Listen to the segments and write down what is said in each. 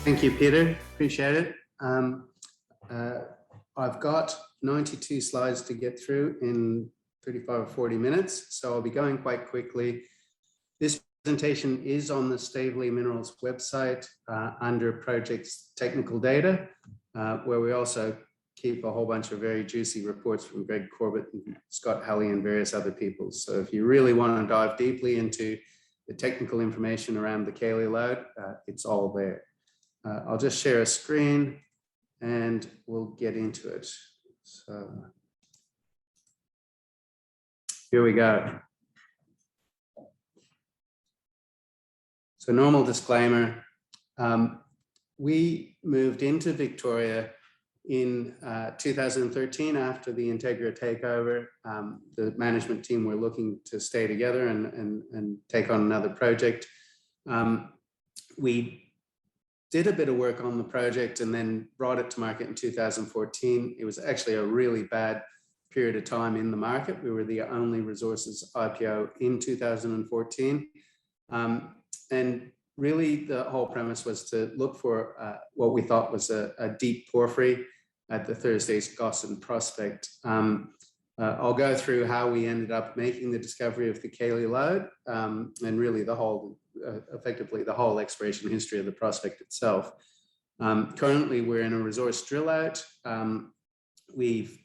Thank you, Peter. Appreciate it. I've got 92 slides to get through in 35 or 40 minutes, so I'll be going quite quickly. This presentation is on the Stavely Minerals website under Projects Technical Data, where we also keep a whole bunch of very juicy reports from Greg Corbett and Scott Halley and various other people. So if you really want to dive deeply into the technical information around the Cayley Lode, it's all there. I'll just share a screen and we'll get into it. So here we go. So normal disclaimer, we moved into Victoria in 2013 after the Integra takeover. The management team were looking to stay together and take on another project. We did a bit of work on the project and then brought it to market in 2014. It was actually a really bad period of time in the market. We were the only resources IPO in 2014. And really the whole premise was to look for what we thought was a deep porphyry at the Thursday's Gossan prospect. I'll go through how we ended up making the discovery of the Cayley Lode and really the whole, effectively the whole exploration history of the prospect itself. Currently, we're in a resource drill out. We've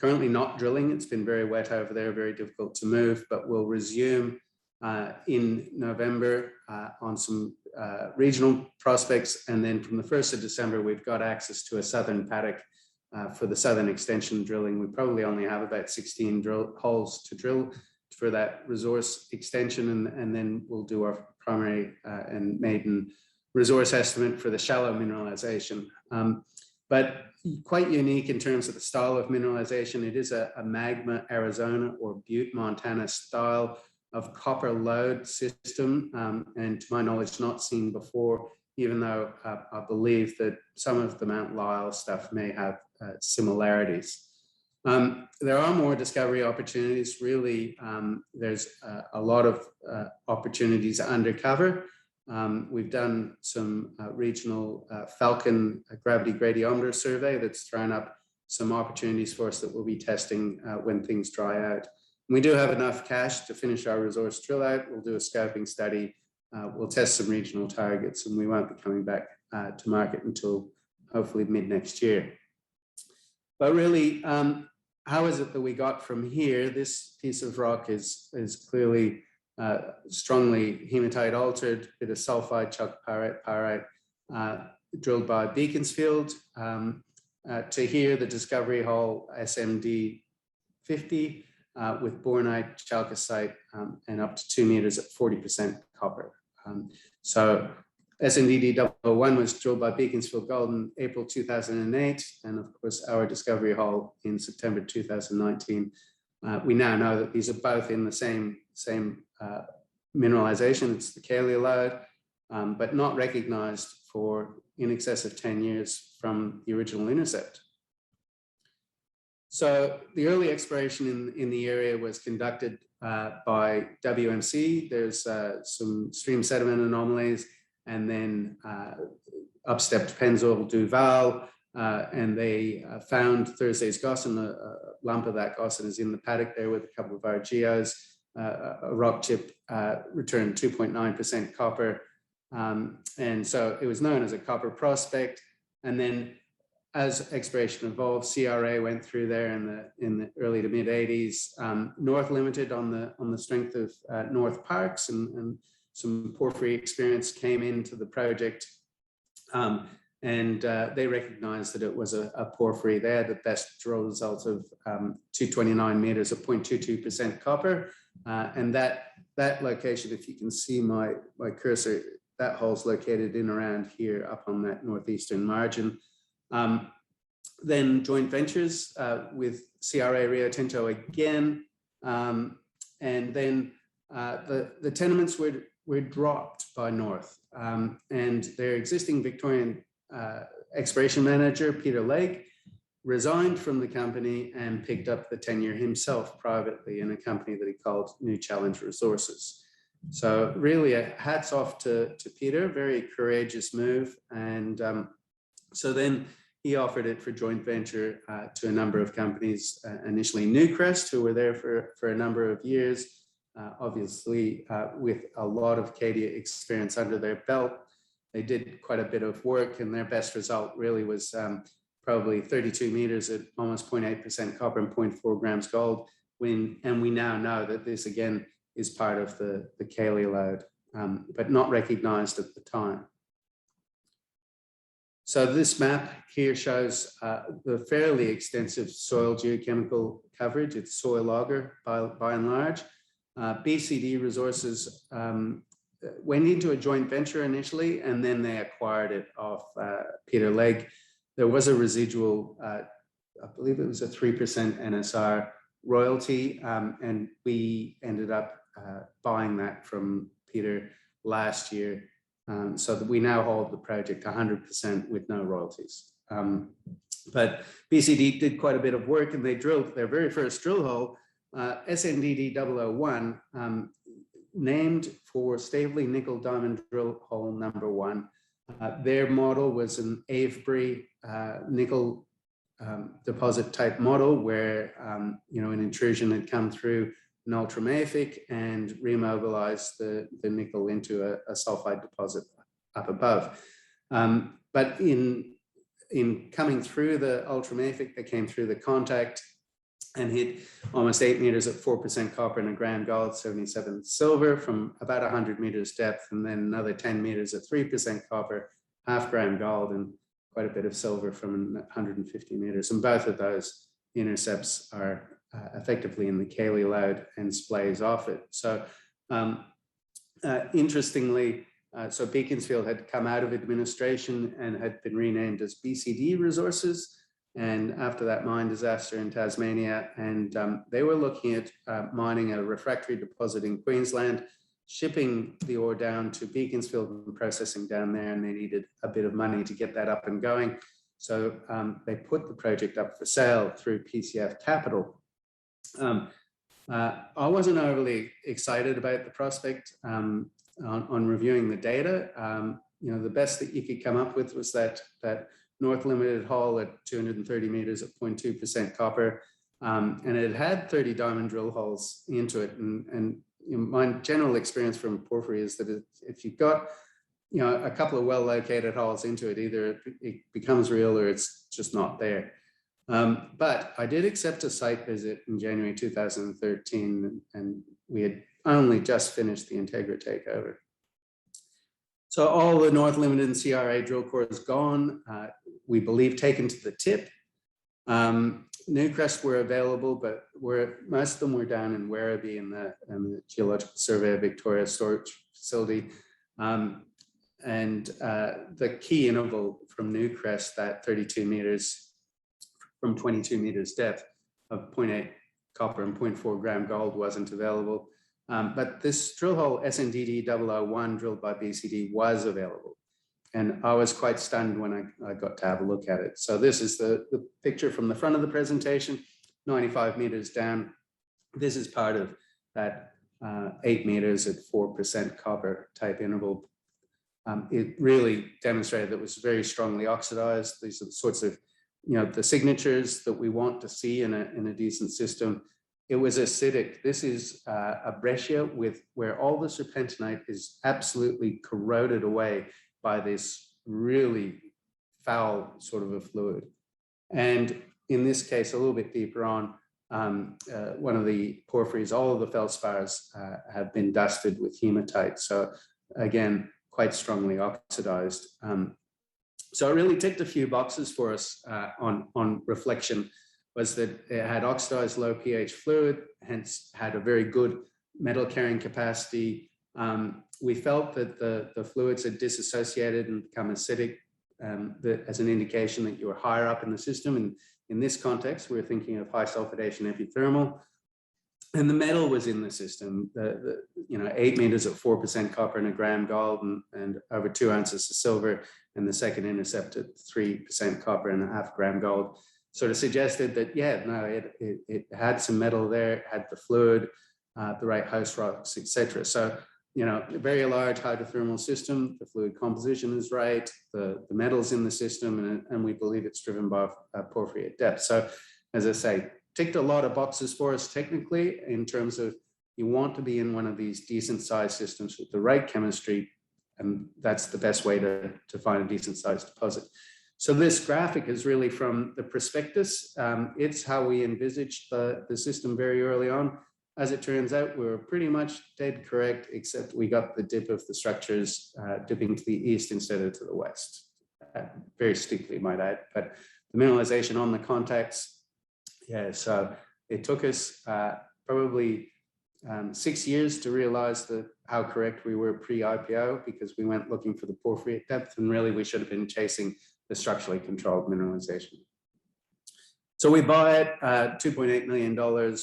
currently not drilling. It's been very wet over there, very difficult to move, but we'll resume in November on some regional prospects. And then from the 1st of December, we've got access to a southern paddock for the southern extension drilling. We probably only have about 16 drill holes to drill for that resource extension, and then we'll do our primary and maiden resource estimate for the shallow mineralization. But quite unique in terms of the style of mineralization. It is a Magma, Arizona or Butte, Montana style of copper lode system, and to my knowledge not seen before, even though I believe that some of the Mount Lyell stuff may have similarities. There are more discovery opportunities. Really, there's a lot of opportunities undercover. We've done some regional Falcon gravity gradiometer survey that's thrown up some opportunities for us that we'll be testing when things dry out. We do have enough cash to finish our resource drill out. We'll do a scoping study. We'll test some regional targets, and we won't be coming back to market until hopefully mid next year. But really, how is it that we got from here? This piece of rock is clearly strongly hematite altered, bit of sulfide, chalcopyrite, pyrite, drilled by Beaconsfield. To here, the discovery hole SMD 50 with bornite, chalcocite, and up to 2 meters at 40% copper. So SMDD001 was drilled by Beaconsfield Gold in April 2008, and of course our discovery hole in September 2019. We now know that these are both in the same mineralization. It's the Cayley Lode, but not recognized for in excess of 10 years from the original intercept. So the early exploration in the area was conducted by WMC. There's some stream sediment anomalies, and then up-stepped Pennzoil Duval, and they found Thursday's Gossan. A lump of that Gossan is in the paddock there with a couple of our geos. A rock chip returned 2.9% copper, and so it was known as a copper prospect. And then as exploration evolved, CRA went through there in the early to mid 80s. North Limited on the strength of North Parks and some porphyry experience came into the project, and they recognized that it was a porphyry. They had the best drill result of 229 meters at 0.22% copper, and that location, if you can see my cursor, that hole's located in around here up on that northeastern margin. Then joint ventures with CRA Rio Tinto again, and then the tenements were dropped by North, and their existing Victorian exploration manager, Peter Lake, resigned from the company and picked up the tenure himself privately in a company that he called New Challenge Resources. So really hats off to Peter, very courageous move. And so then he offered it for joint venture to a number of companies, initially Newcrest, who were there for a number of years, obviously with a lot of Cadia experience under their belt. They did quite a bit of work, and their best result really was probably 32 meters at almost 0.8% copper and 0.4 grams gold. And we now know that this again is part of the Cayley Lode, but not recognized at the time. So this map here shows the fairly extensive soil geochemical coverage. It's soil auger by and large. BCD Resources went into a joint venture initially, and then they acquired it off Peter Legg. There was a residual, I believe it was a 3% NSR royalty, and we ended up buying that from Peter last year, so that we now hold the project 100% with no royalties. But BCD did quite a bit of work, and they drilled their very first drill hole, SNDD 001, named for Stavely Nickel Diamond Drill Hole number 1. Their model was an Avebury nickel deposit type model where an intrusion had come through an ultramafic and remobilized the nickel into a sulfide deposit up above. But in coming through the ultramafic, they came through the contact and hit almost 8 meters at 4% copper and a gram gold, 77 silver from about 100 meters depth, and then another 10 meters at 3% copper, half gram gold, and quite a bit of silver from 150 meters. And both of those intercepts are effectively in the Cayley Lode and splays off it. So interestingly, so Beaconsfield had come out of administration and had been renamed as BCD Resources. And after that mine disaster in Tasmania, and they were looking at mining a refractory deposit in Queensland, shipping the ore down to Beaconsfield and processing down there, and they needed a bit of money to get that up and going. So they put the project up for sale through PCF Capital. I wasn't overly excited about the prospect on reviewing the data. The best that you could come up with was that North Limited hole at 230 meters at 0.2% copper, and it had 30 diamond drill holes into it. And my general experience from porphyry is that if you've got a couple of well-located holes into it, either it becomes real or it's just not there. But I did accept a site visit in January 2013, and we had only just finished the Integra takeover. So all the North Limited and CRA drill core is gone. We believe taken to the tip. Newcrest were available, but most of them were down in Werribee in the Geological Survey of Victoria storage facility. And the key interval from Newcrest, that 32 meters from 22 meters depth of 0.8 copper and 0.4 gram gold wasn't available. But this drill hole SNDD 001 drilled by BCD was available. And I was quite stunned when I got to have a look at it. So this is the picture from the front of the presentation, 95 meters down. This is part of that 8 meters at 4% copper type interval. It really demonstrated that it was very strongly oxidized. These are the sorts of, the signatures that we want to see in a decent system. It was acidic. This is a breccia where all the serpentinite is absolutely corroded away by this really foul sort of a fluid. And in this case, a little bit deeper on, one of the porphyries, all of the feldspars have been dusted with hematite. So again, quite strongly oxidized. So it really ticked a few boxes for us on reflection, was that it had oxidized low pH fluid, hence had a very good metal carrying capacity. We felt that the fluids had disassociated and become acidic as an indication that you were higher up in the system. And in this context, we were thinking of high sulfidation epithermal. And the metal was in the system, 8 meters at 4% copper and a gram gold and over 2 ounces of silver, and the second intercept at 3% copper and a half gram gold. Sort of suggested that, it had some metal there, it had the fluid, the right host rocks, etc. So a very large hydrothermal system. The fluid composition is right, the metals in the system, and we believe it's driven by porphyry at depth. So, as I say, ticked a lot of boxes for us technically in terms of you want to be in one of these decent sized systems with the right chemistry, and that's the best way to find a decent sized deposit. So this graphic is really from the prospectus. It's how we envisaged the system very early on. As it turns out, we were pretty much dead correct, except we got the dip of the structures dipping to the east instead of to the west. Very steeply, might add. But the mineralization on the contacts, yeah, so it took us probably 6 years to realize how correct we were pre-IPO, because we went looking for the porphyry at depth, and really we should have been chasing the structurally controlled mineralization. So we buy it, $2.8 million.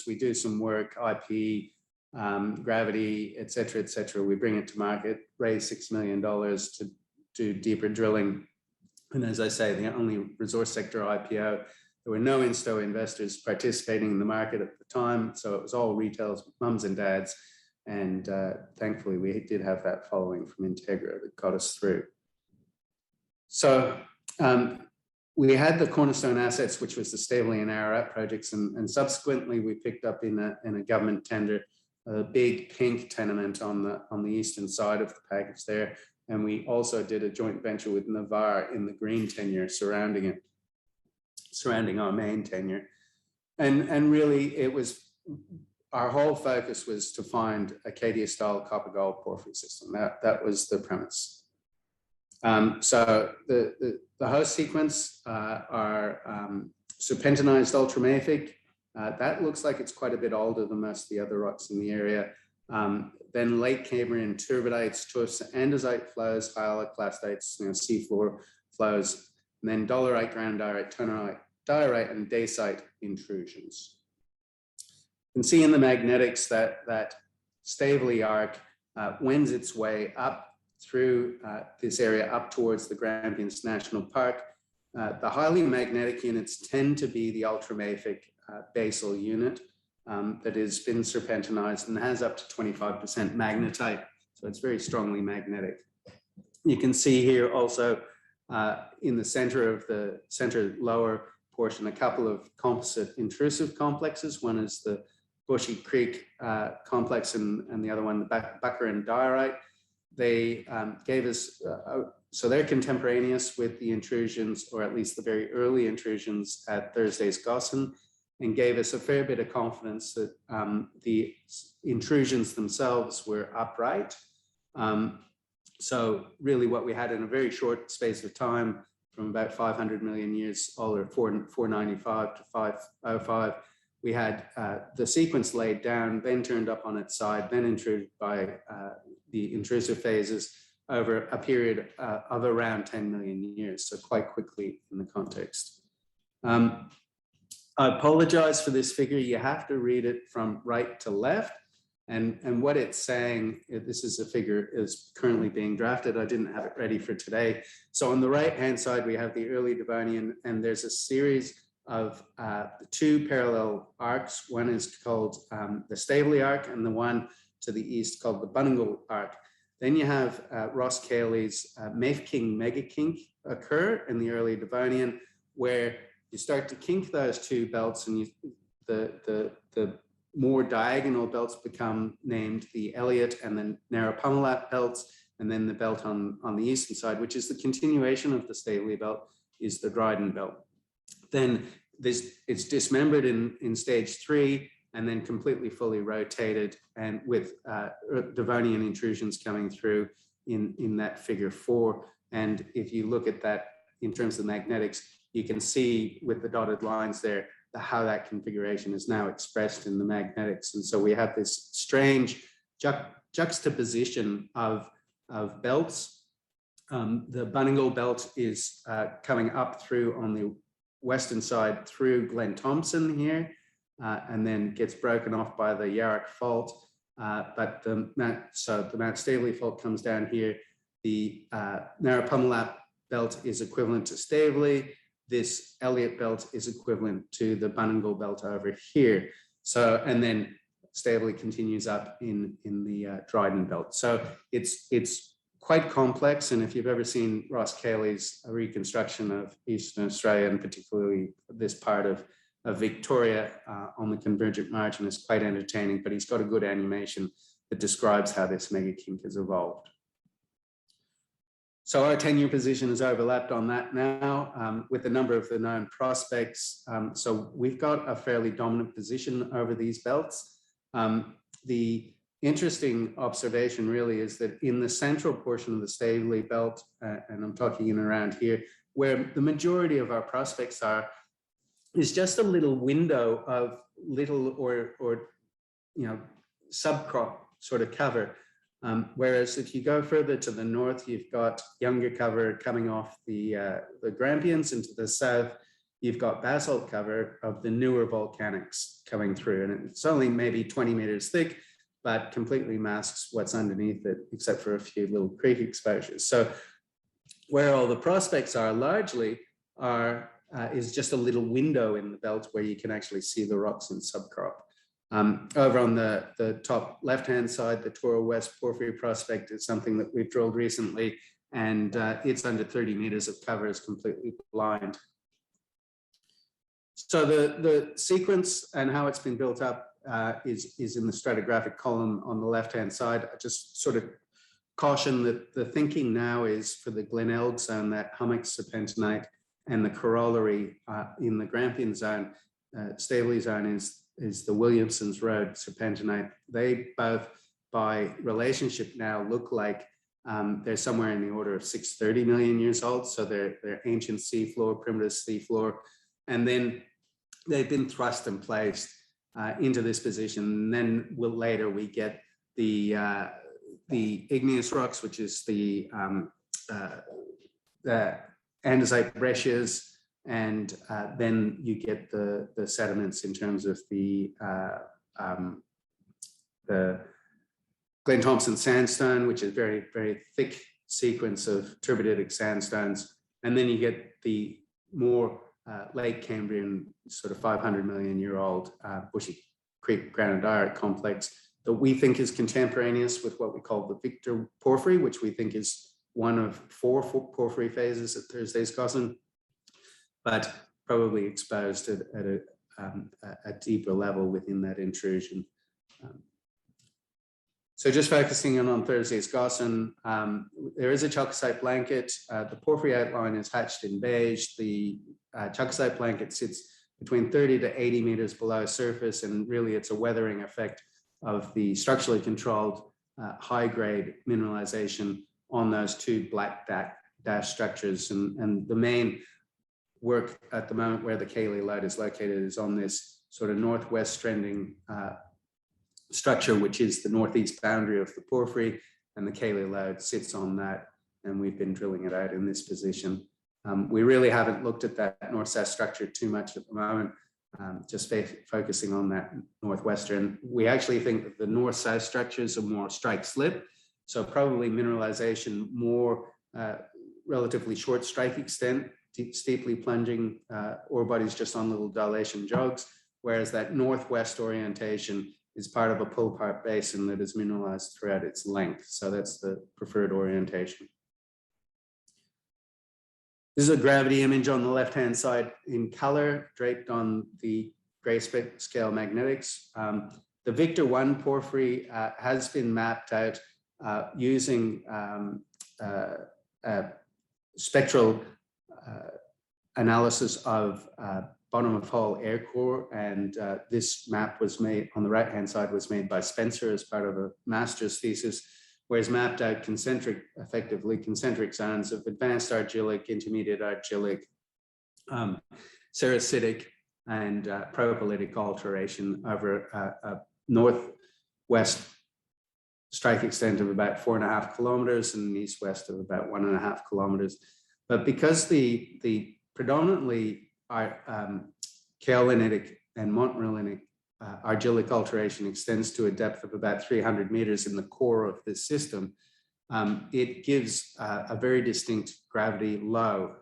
We do some work, IP, gravity, et cetera, we bring it to market, raise $6 million to do deeper drilling. And as I say, the only resource sector IPO, there were no insto investors participating in the market at the time. So it was all retail, mums and dads. And thankfully, we did have that following from Integra that got us through. So we had the cornerstone assets, which was the Stavely and Ararat projects, and subsequently we picked up in a government tender a big pink tenement on the eastern side of the package there, and we also did a joint venture with Navarre in the green tenure surrounding our main tenure, and really it was our whole focus was to find Acadia-style copper-gold porphyry system. That was the premise. So the host sequence are serpentinized ultramafic. That looks like it's quite a bit older than most of the other rocks in the area. Then late Cambrian turbidites, tuffs, andesite flows, hyaloclastites, seafloor flows, and then dolerite, granodiorite, tonerite, diorite, and dacite intrusions. You can see in the magnetics that Stavely arc wends its way up through this area up towards the Grampians National Park. The highly magnetic units tend to be the ultramafic basal unit that has been serpentinized and has up to 25% magnetite. So it's very strongly magnetic. You can see here also in the center of the center lower portion, a couple of composite intrusive complexes. One is the Bushy Creek complex and the other one, the Bucker and Diorite. They gave us, so they're contemporaneous with the intrusions, or at least the very early intrusions at Thursday's Gossan, and gave us a fair bit of confidence that the intrusions themselves were upright. So really what we had in a very short space of time, from about 500 million years old, or 495 to 505, we had the sequence laid down, then turned up on its side, then intruded by the intrusive phases over a period of around 10 million years, so quite quickly in the context. I apologize for this figure. You have to read it from right to left. And what it's saying, this is a figure is currently being drafted. I didn't have it ready for today. So on the right-hand side, we have the early Devonian, and there's a series of two parallel arcs. One is called the Stavely arc, and the one to the east called the Bunningle arc. Then you have Ross Cayley's Mafeking megakink occur in the early Devonian, where you start to kink those two belts, and the more diagonal belts become named the Elliott and the Narrapummelat belts, and then the belt on the eastern side, which is the continuation of the Stavely belt, is the Dryden belt. Then it's dismembered in stage 3, and then completely fully rotated, and with Devonian intrusions coming through in that figure 4. And if you look at that in terms of magnetics, you can see with the dotted lines there how that configuration is now expressed in the magnetics. And so we have this strange juxtaposition of belts. The Bunningle belt is coming up through on the western side through Glen Thompson here, and then gets broken off by the Yarrick Fault. But the Mount Stavely Fault comes down here. The Narrapummelat belt is equivalent to Stavely. This Elliott belt is equivalent to the Bunningle belt over here. So, and then Stavely continues up in the Dryden Belt. So it's quite complex. And if you've ever seen Ross Cayley's reconstruction of Eastern Australia, and particularly this part of Victoria on the convergent margin, is quite entertaining, but he's got a good animation that describes how this mega kink has evolved. So our 10-year position is overlapped on that now with a number of the known prospects. So we've got a fairly dominant position over these belts. The interesting observation really is that in the central portion of the Stavely belt, and I'm talking in around here, where the majority of our prospects are, is just a little window of little or subcrop sort of cover. Whereas if you go further to the north, you've got younger cover coming off the Grampians, and to the south, you've got basalt cover of the newer volcanics coming through. And it's only maybe 20 meters thick, but completely masks what's underneath it, except for a few little creek exposures. So where all the prospects are largely is just a little window in the belt where you can actually see the rocks in subcrop. Over on the top left-hand side, the Toro West Porphyry prospect is something that we've drilled recently, and it's under 30 meters of cover, is completely blind. So the sequence and how it's been built up is in the stratigraphic column on the left-hand side. I just sort of caution that the thinking now is for the Glenelg zone, that hummock serpentinite, and the corollary in the Grampian zone, Stavely zone, is the Williamson's Road serpentinite. They both, by relationship now, look like they're somewhere in the order of 630 million years old. So they're ancient seafloor, primitive seafloor. And then they've been thrust and placed into this position. And then later we get the igneous rocks, which is the andesite breccias, and then you get the sediments in terms of the Glen Thompson sandstone, which is very, very thick sequence of turbiditic sandstones. And then you get the more late Cambrian, sort of 500 million year old Bushy Creek granodiorite complex that we think is contemporaneous with what we call the Victor Porphyry, which we think is one of 4 porphyry phases at Thursday's Gossan, but probably exposed at a deeper level within that intrusion. So just focusing in on Thursday's Gossan, there is a chalcocite blanket. The porphyry outline is hatched in beige. The chalcocite blanket sits between 30 to 80 meters below surface, and really it's a weathering effect of the structurally controlled high-grade mineralization on those 2 black dash structures. And the main work at the moment where the Cayley Lode is located is on this sort of northwest trending structure, which is the northeast boundary of the porphyry, and the Cayley Lode sits on that, and we've been drilling it out in this position. We really haven't looked at that north-south structure too much at the moment, just focusing on that northwestern. We actually think that the north-south structures are more strike-slip, so probably mineralization more relatively short strike extent, steeply plunging ore bodies just on little dilation jogs, whereas that northwest orientation is part of a pull-apart basin that is mineralized throughout its length. So that's the preferred orientation. This is a gravity image on the left-hand side in color, draped on the grayscale magnetics. The Victor 1 porphyry has been mapped out using spectral analysis of bottom of hole air core, and this map was made on the right-hand side, was made by Spencer as part of a master's thesis, where he's mapped out effectively concentric zones of advanced argillic, intermediate argillic, sericitic, and propylitic alteration over a northwest strike extent of about 4.5 kilometers and an east-west of about 1.5 kilometers. But because the predominantly kaolinitic and montmorillonic argillic alteration extends to a depth of about 300 meters in the core of this system, it gives a very distinct gravity low.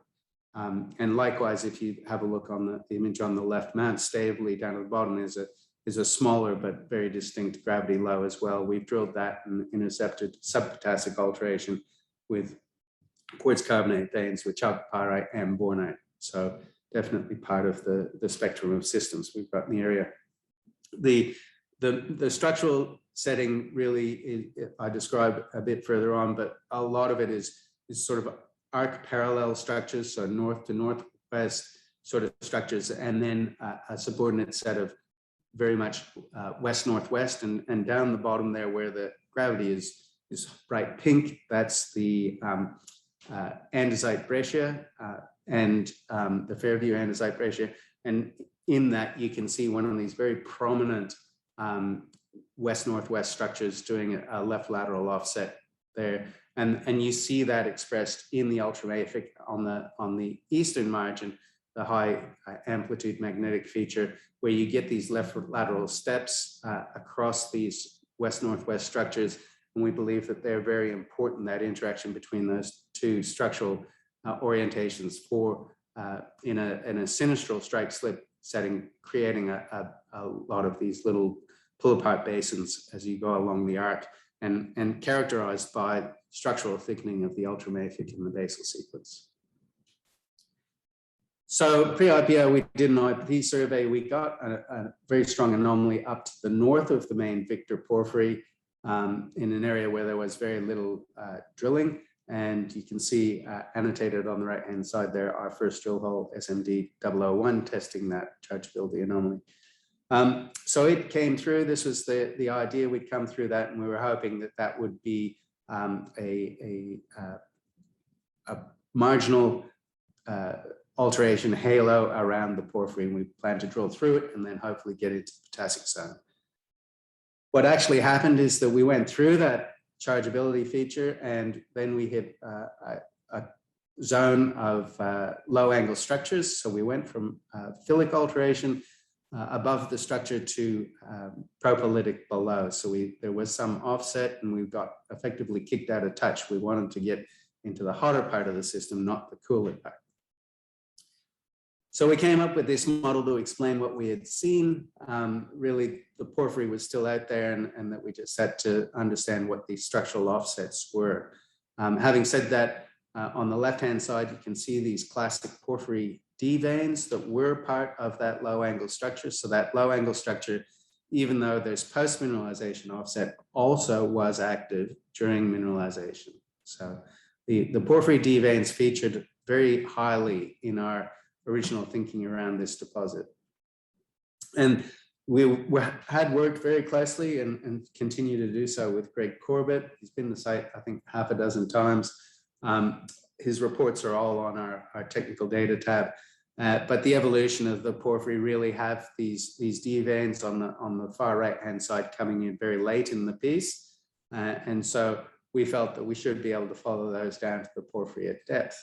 And likewise, if you have a look on the image on the left, Mount Stavely down at the bottom is is a smaller but very distinct gravity low as well. We've drilled that and intercepted subpotassic alteration with quartz carbonate veins with chalcopyrite and bornite. So definitely part of the spectrum of systems we've got in the area. The structural setting really I describe a bit further on, but a lot of it is sort of arc parallel structures, so north to northwest sort of structures, and then a subordinate set of very much west-northwest, and down the bottom there where the gravity is bright pink, that's the andesite breccia and the Fairview andesite breccia. And in that you can see one of these very prominent west-northwest structures doing a left lateral offset there. And you see that expressed in the ultramafic on the eastern margin, the high amplitude magnetic feature, where you get these left lateral steps across these west-northwest structures. And we believe that they're very important, that interaction between those two structural orientations for in a sinistral strike slip setting, creating a lot of these little pull apart basins as you go along the arc, and characterized by structural thickening of the ultramafic in the basal sequence. So pre-IPO, we did an IP survey. We got a very strong anomaly up to the north of the main Victor porphyry in an area where there was very little drilling. And you can see annotated on the right-hand side there, our first drill hole, SMD 001, testing that chargeability anomaly. So it came through. This was the idea. We'd come through that, and we were hoping that that would be a marginal alteration halo around the porphyry, and we plan to drill through it and then hopefully get into the potassic zone. What actually happened is that we went through that chargeability feature, and then we hit a zone of low angle structures. So we went from phyllic alteration above the structure to propylitic below. So there was some offset, and we got effectively kicked out of touch. We wanted to get into the hotter part of the system, not the cooler part. So we came up with this model to explain what we had seen. Really, the porphyry was still out there, and that we just had to understand what these structural offsets were. Having said that, on the left-hand side, you can see these classic porphyry D veins that were part of that low angle structure. So that low angle structure, even though there's post-mineralization offset, also was active during mineralization. So the porphyry D veins featured very highly in our original thinking around this deposit. And we had worked very closely and continue to do so with Greg Corbett. He's been to the site, I think, half a dozen times. His reports are all on our technical data tab. But the evolution of the porphyry really have these D veins on the far right-hand side coming in very late in the piece. And so we felt that we should be able to follow those down to the porphyry at depth.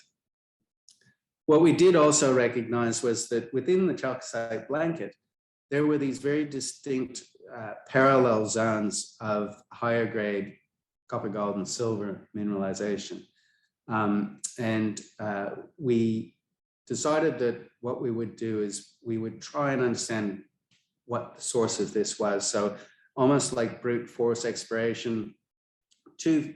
What we did also recognize was that within the chalcocite blanket, there were these very distinct parallel zones of higher grade copper, gold, and silver mineralization. We decided that what we would do is we would try and understand what the source of this was. So almost like brute force exploration, two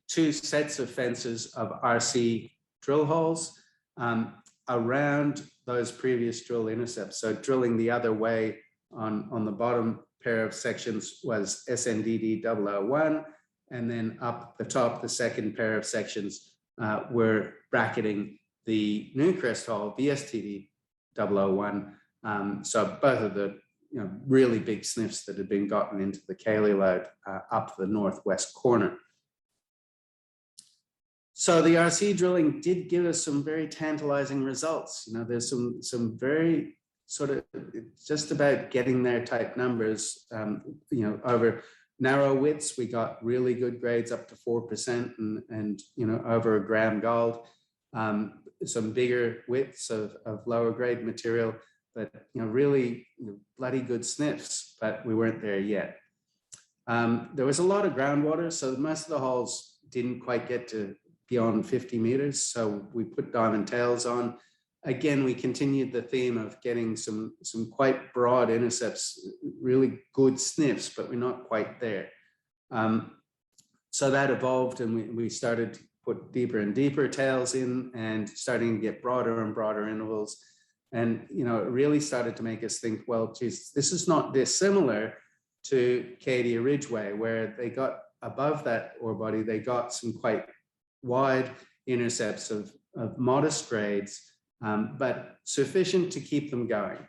sets of fences of RC drill holes around those previous drill intercepts. So drilling the other way on the bottom pair of sections was SNDD 001, and then up the top, the second pair of sections were bracketing the Newcrest hole, VSTD 001. So both of the really big sniffs that had been gotten into the Cayley Lode up the northwest corner. So the RC drilling did give us some very tantalizing results. There's some very sort of just about getting there type numbers. Over narrow widths, we got really good grades up to 4% and over a gram gold. Some bigger widths of lower grade material, but really bloody good sniffs, but we weren't there yet. There was a lot of groundwater, so most of the holes didn't quite get to beyond 50 meters. So we put diamond tails on. Again, we continued the theme of getting some quite broad intercepts really good sniffs, but we're not quite there. So that evolved, and we started to put deeper and deeper tails in, and starting to get broader and broader intervals. And, you know, it really started to make us think, well, geez, this is not dissimilar to Cadia Ridgeway, where they got above that ore body, they got some quite wide intercepts of modest grades, but sufficient to keep them going.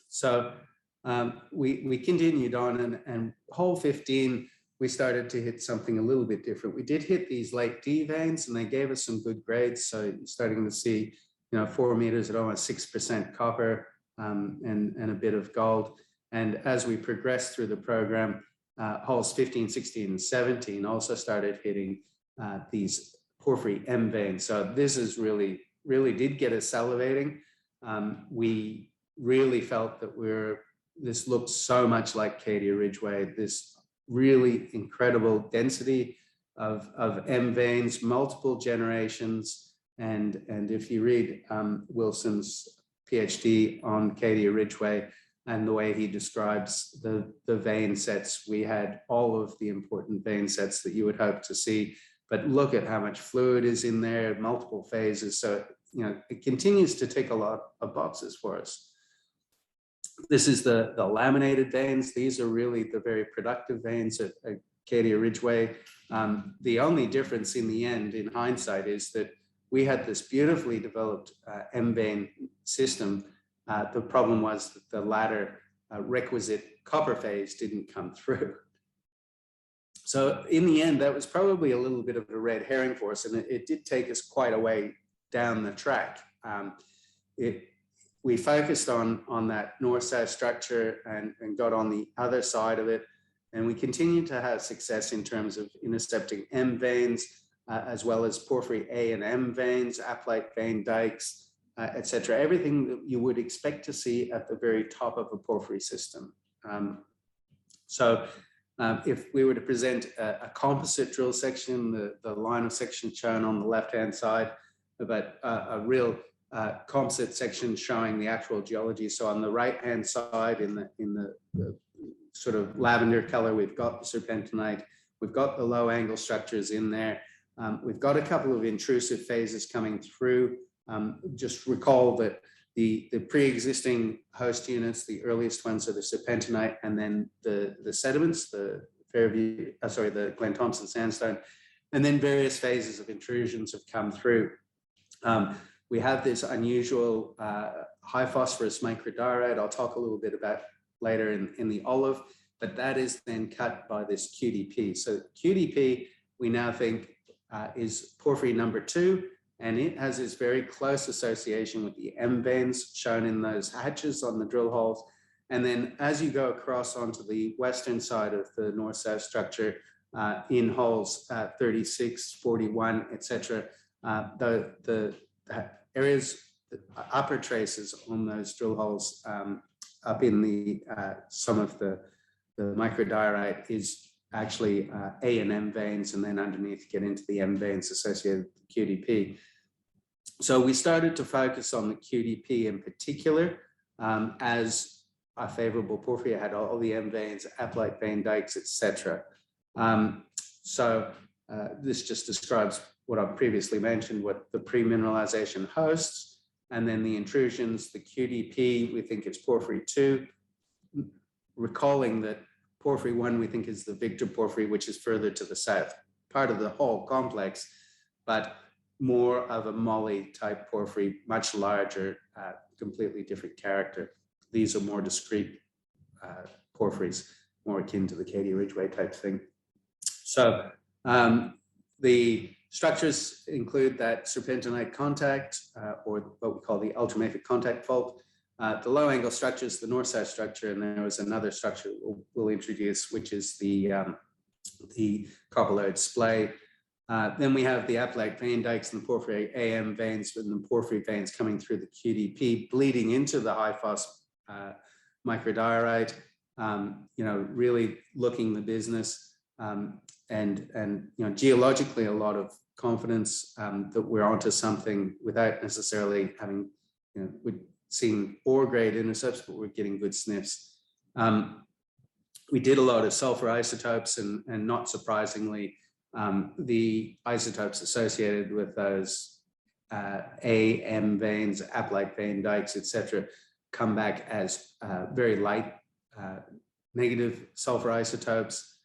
So we continued on, and hole 15, we started to hit something a little bit different. We did hit these late D veins, and they gave us some good grades. So you're starting to see, you know, 4 meters at almost 6% copper and a bit of gold. And as we progressed through the program, holes 15, 16, and 17 also started hitting these porphyry M veins. So this is really did get us salivating. We really felt that this looked so much like Cadia Ridgeway, this really incredible density of M veins, multiple generations. And if you read Wilson's PhD on Cadia Ridgeway and the way he describes the vein sets, we had all of the important vein sets that you would hope to see. But look at how much fluid is in there, multiple phases. So, you know, it continues to tick a lot of boxes for us. This is the laminated veins. These are really the very productive veins at Cadia Ridgeway. The only difference in the end, in hindsight, is that we had this beautifully developed M vein system. The problem was that the latter requisite copper phase didn't come through. So in the end, that was probably a little bit of a red herring for us, and it did take us quite a way down the track. We focused on that north-south structure and got on the other side of it, and we continued to have success in terms of intercepting M veins, as well as porphyry A and M veins, apatite vein dikes, etc. Everything that you would expect to see at the very top of a porphyry system. If we were to present a composite drill section, the line of section shown on the left-hand side, but a real composite section showing the actual geology. So on the right-hand side, in the sort of lavender color, we've got the serpentinite, we've got the low-angle structures in there. We've got a couple of intrusive phases coming through. Just recall that the pre-existing host units, the earliest ones are the serpentinite, and then the sediments, the Glen Thompson sandstone, and then various phases of intrusions have come through. We have this unusual high phosphorus microdiorite I'll talk a little bit about later in the olive, but that is then cut by this QDP. So QDP, we now think, is porphyry number 2, and it has this very close association with the M veins shown in those hatches on the drill holes. And then as you go across onto the western side of the north-south structure, in holes 36, 41, etc., the areas, the upper traces on those drill holes up in the some of the microdiorite is actually A and M veins, and then underneath get into the M veins associated with the QDP. So we started to focus on the QDP in particular as a favorable porphyry. It had all the M veins, apatite vein dikes, etc. This just describes what I previously mentioned, what the pre-mineralization hosts, and then the intrusions. The QDP, we think is porphyry 2, recalling that porphyry 1, we think, is the Victor porphyry, which is further to the south, part of the whole complex, but more of a moly type porphyry, much larger, completely different character. These are more discrete porphyries, more akin to the Cadia Ridgeway type thing. So the structures include that serpentinite contact, or what we call the ultramafic contact fault. The low angle structures, the north-south structure, and there was another structure we'll introduce, which is the copper lode splay. Then we have the apatite vein dikes and the porphyry AM veins, and the porphyry veins coming through the QDP, bleeding into the high phos microdiorite. Really looking the business, and geologically a lot of confidence that we're onto something without necessarily having, we're seeing ore grade intercepts, but we're getting good sniffs. We did a lot of sulfur isotopes, and not surprisingly, the isotopes associated with those AM veins, apatite vein dikes, etc., come back as very light negative sulfur isotopes.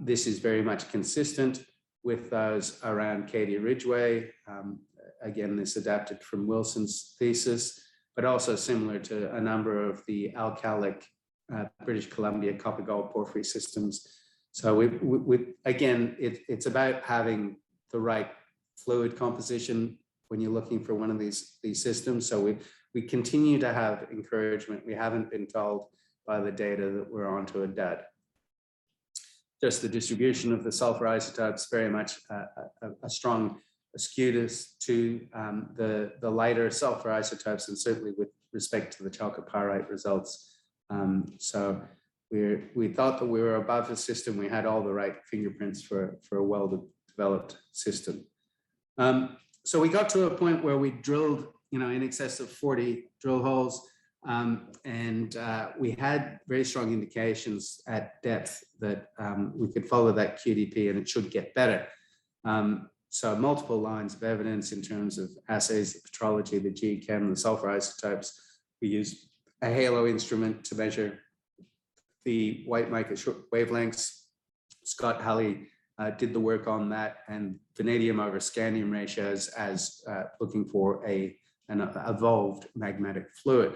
This is very much consistent with those around Katy Ridgeway. Again, this adapted from Wilson's thesis, but also similar to a number of the alkalic British Columbia copper gold porphyry systems. So again, it's about having the right fluid composition when you're looking for one of these systems. So we continue to have encouragement. We haven't been told by the data that we're onto a dud. Just the distribution of the sulfur isotopes, very much a strong skewness to the lighter sulfur isotopes, and certainly with respect to the chalcopyrite results. So we thought that we were above the system. We had all the right fingerprints for a well-developed system. So we got to a point where we drilled, in excess of 40 drill holes, and we had very strong indications at depth that we could follow that QDP and it should get better. So multiple lines of evidence in terms of assays, the petrology, the geochem, the sulfur isotopes. We used a halo instrument to measure the white mica wavelengths. Scott Halley did the work on that, and vanadium over scandium ratios as looking for an evolved magmatic fluid.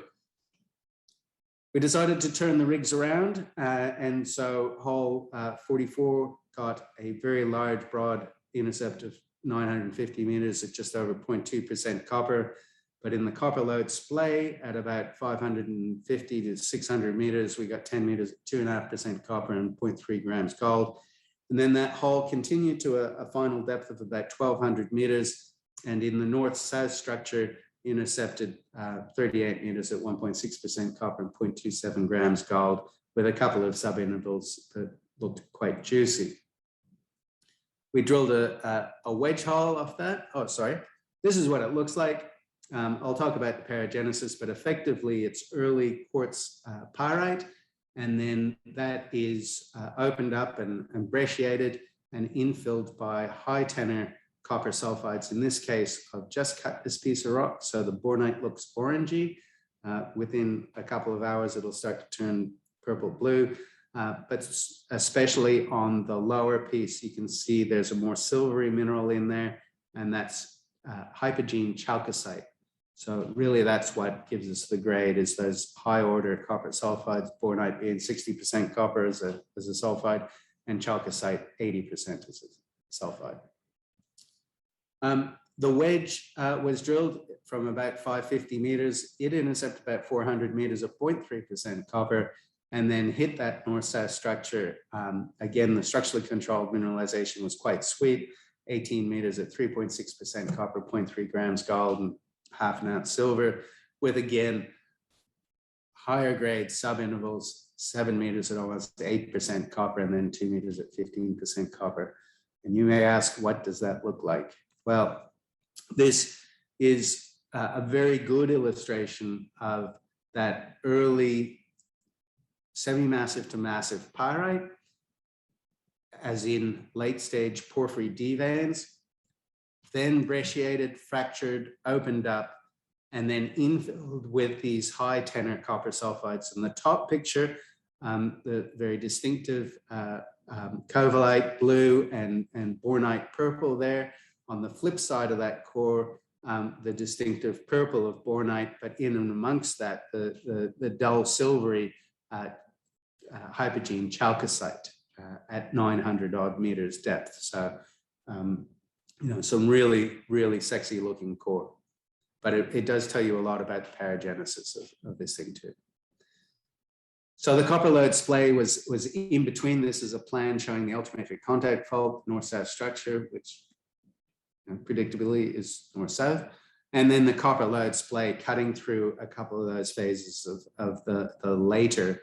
We decided to turn the rigs around, and so hole 44 got a very large broad intercept of 950 meters at just over 0.2% copper. But in the copper lode splay at about 550 to 600 meters, we got 10 meters at 2.5% copper and 0.3 grams gold. And then that hole continued to a final depth of about 1,200 meters, and in the north-south structure intercepted 38 meters at 1.6% copper and 0.27 grams gold, with a couple of subintervals that looked quite juicy. We drilled a wedge hole off that. Oh, sorry. This is what it looks like. I'll talk about the paragenesis, but effectively it's early quartz pyrite, and then that is opened up and brecciated and infilled by high tenor copper sulfides. In this case, I've just cut this piece of rock, so the bornite looks orangey. Within a couple of hours, it'll start to turn purple-blue. But especially on the lower piece, you can see there's a more silvery mineral in there, and that's hypogene chalcocite. So really that's what gives us the grade, is those high order copper sulfides, bornite being 60% copper as a sulfide, and chalcocite 80% as a sulfide. The wedge was drilled from about 550 meters. It intercepted about 400 meters of 0.3% copper, and then hit that north-south structure. Again, the structurally controlled mineralization was quite sweet, 18 meters at 3.6% copper, 0.3 grams gold, and half an ounce silver, with again, higher grade subintervals, 7 meters at almost 8% copper, and then 2 meters at 15% copper. And you may ask, what does that look like? Well, this is a very good illustration of that early semi-massive to massive pyrite, as in late stage porphyry D veins, then brecciated, fractured, opened up, and then infilled with these high tenor copper sulfides. In the top picture, the very distinctive covalite blue and bornite purple there. On the flip side of that core, the distinctive purple of bornite, but in and amongst that, the dull silvery hypogene chalcocite at 900 odd meters depth. So, some really, really sexy looking core, but it does tell you a lot about the paragenesis of this thing too. So the copper lode splay was in between. This is a plan showing the ultramafic contact fault, north-south structure, which predictably is north-south. And then the copper lode splay cutting through a couple of those phases of the later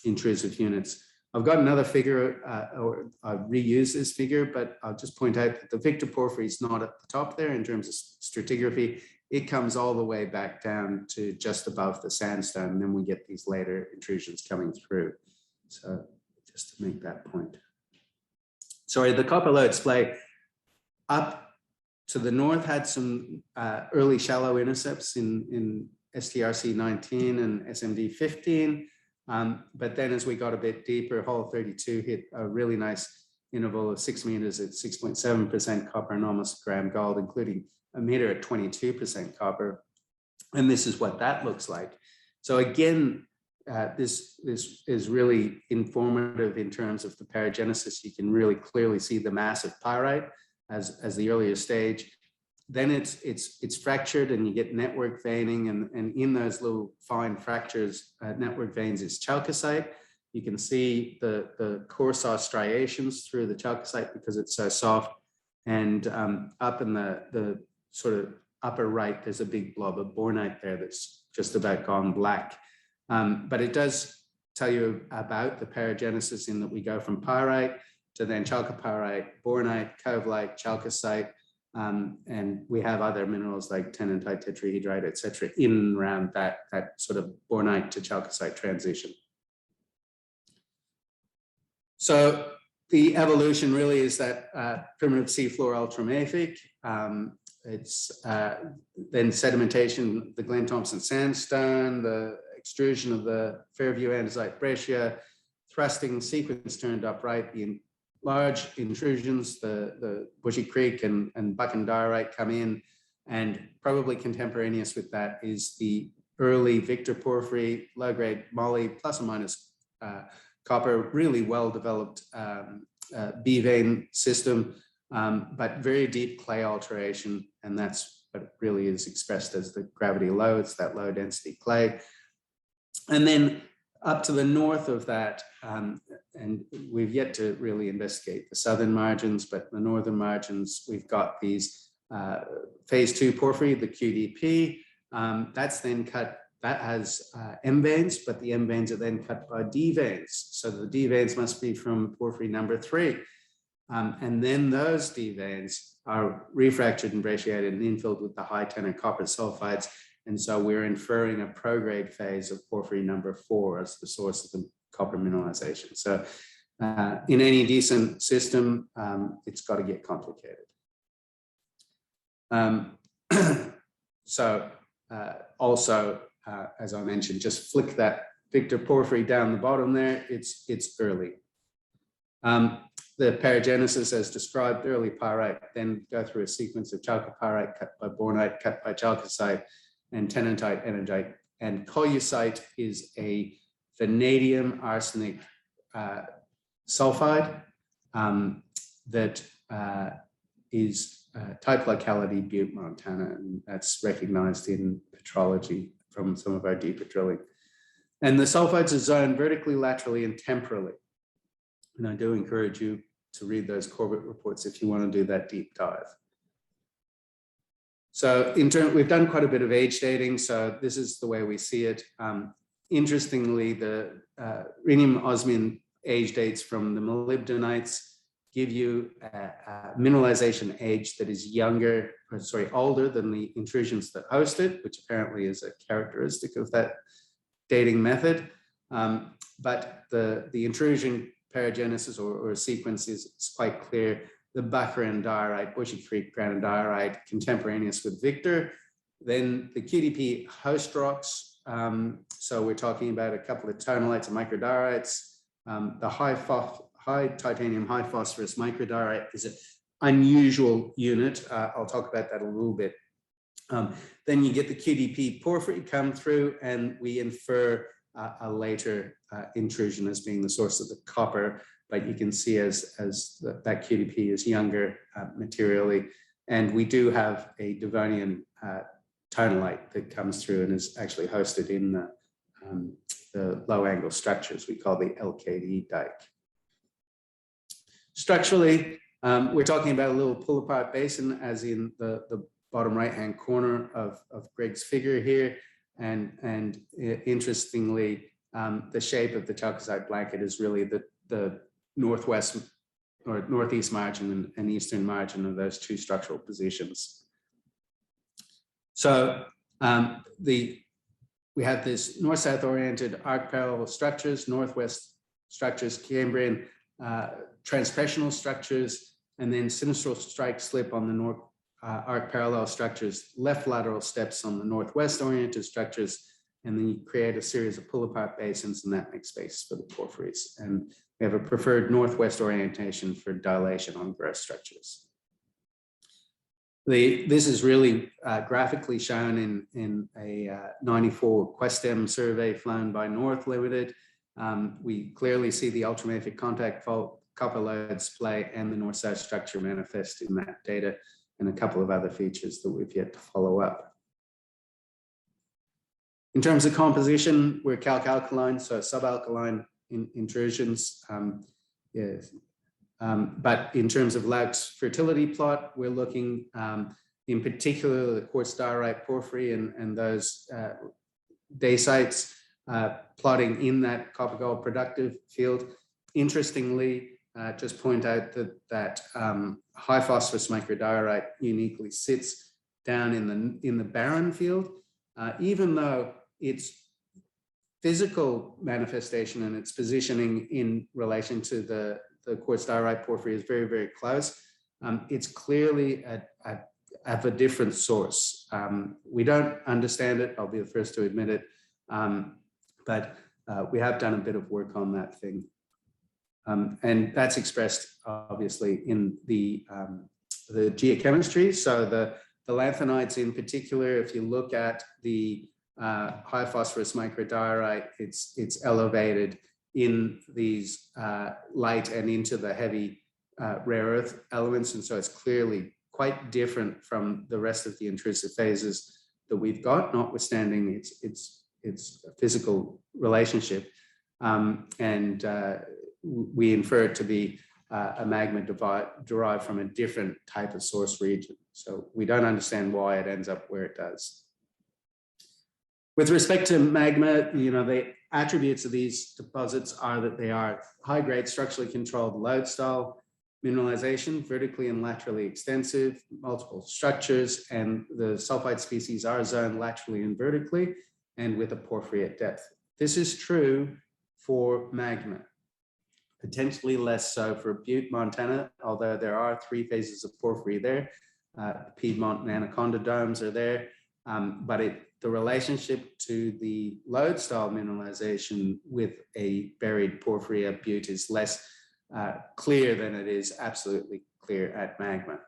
intrusive units. I've got another figure, or I've reused this figure, but I'll just point out that the Victor porphyry is not at the top there in terms of stratigraphy. it comes all the way back down to just above the sandstone, and then we get these later intrusions coming through. So just to make that point. Sorry, the copper lode splay up to the north had some early shallow intercepts in STRC 19 and SMD 15. But then as we got a bit deeper, hole 32 hit a really nice interval of 6 meters at 6.7% copper and almost a gram gold, including a meter at 22% copper. And this is what that looks like. So again, this is really informative in terms of the paragenesis. You can really clearly see the massive pyrite as the earlier stage. Then it's fractured and you get network veining, and in those little fine fractures, network veins is chalcocite. You can see the coarse striations through the chalcocite because it's so soft. And up in the sort of upper right, there's a big blob of bornite there that's just about gone black. But it does tell you about the paragenesis in that we go from pyrite to then chalcopyrite, bornite, cove-like, chalcocite, and we have other minerals like tennantite, tetrahedrite, etc., in and around that sort of bornite to chalcocite transition. So the evolution really is that primitive seafloor ultramafic. It's then sedimentation, the Glen Thompson sandstone, the extrusion of the Fairview andesite breccia, thrusting sequence turned upright, the large intrusions, the Bushy Creek and Buchan diorite come in, and probably contemporaneous with that is the early Victor porphyry, low-grade moly, plus or minus copper, really well-developed B vein system, but very deep clay alteration, and that's what really is expressed as the gravity low. It's that low-density clay. And then up to the north of that, and we've yet to really investigate the southern margins, but the northern margins, we've got these phase 2 porphyry, the QDP. That's then cut, that has M veins, but the M veins are then cut by D veins. So the D veins must be from porphyry number 3. And then those D veins are refractured and brecciated and infilled with the high tenor copper sulfides. And so we're inferring a prograde phase of porphyry number 4 as the source of the copper mineralization. So in any decent system, it's got to get complicated. Also, as I mentioned, just flick that Victor porphyry down the bottom there, it's early. The paragenesis as described, early pyrite, then go through a sequence of chalcopyrite cut by bornite, cut by chalcocite, and tennantite, enandrite, and collucite is a vanadium arsenic sulfide that is type locality Butte, Montana, and that's recognized in petrology from some of our deeper drilling. And the sulfides are zoned vertically, laterally, and temporally. And I do encourage you to read those Corbett reports if you want to do that deep dive. So we've done quite a bit of age dating, so this is the way we see it. Interestingly, the rhenium osmium age dates from the molybdenites give you a mineralization age that is older than the intrusions that host it, which apparently is a characteristic of that dating method. But the intrusion paragenesis or sequence is quite clear. The Buchan diorite, Bushy Creek granodiorite, contemporaneous with Victor. Then the QDP host rocks. So we're talking about a couple of tonalites and microdiorites. The high titanium, high phosphorus microdiorite is an unusual unit. I'll talk about that a little bit. Then you get the QDP porphyry come through, and we infer a later intrusion as being the source of the copper. But you can see as that QDP is younger materially. And we do have a Devonian tonalite that comes through and is actually hosted in the low angle structures we call the LKD dike. Structurally, we're talking about a little pull apart basin, as in the bottom right hand corner of Greg's figure here. And interestingly, the shape of the chalcocite blanket is really the northwest or northeast margin and eastern margin of those two structural positions. So we have this north-south oriented arc parallel structures, northwest structures, Cambrian transpressional structures, and then sinistral strike slip on the north arc parallel structures, left lateral steps on the northwest oriented structures, and then you create a series of pull-apart basins, and that makes space for the porphyries. And we have a preferred northwest orientation for dilation on gross structures. This is really graphically shown in a 94 Questem survey flown by North Limited. We clearly see the ultramafic contact fault, copper lodes play, and the north-south structure manifest in that data, and a couple of other features that we've yet to follow up. In terms of composition, we're calc-alkaline, so subalkaline intrusions. But in terms of Lauk's fertility plot, we're looking in particular the quartz diorite porphyry and those dacites plotting in that copper gold productive field. Interestingly, just point out that high phosphorus microdiorite uniquely sits down in the barren field, even though its physical manifestation and its positioning in relation to the quartz diorite porphyry is very, very close. It's clearly of a different source. We don't understand it, I'll be the first to admit it, but we have done a bit of work on that thing. And that's expressed obviously in the geochemistry. So the lanthanides in particular, if you look at the high phosphorus microdiorite, it's elevated in these light and into the heavy rare earth elements. And so it's clearly quite different from the rest of the intrusive phases that we've got, notwithstanding its physical relationship. And we infer it to be a magma derived from a different type of source region. So we don't understand why it ends up where it does. With respect to magma, the attributes of these deposits are that they are high-grade, structurally controlled lode style mineralization, vertically and laterally extensive, multiple structures, and the sulfide species are zoned laterally and vertically, and with a porphyry at depth. This is true for magma, potentially less so for Butte, Montana, although there are 3 phases of porphyry there. Piedmont and Anaconda domes are there, but the relationship to the lode style mineralization with a buried porphyry at Butte is less clear than it is absolutely clear at magma.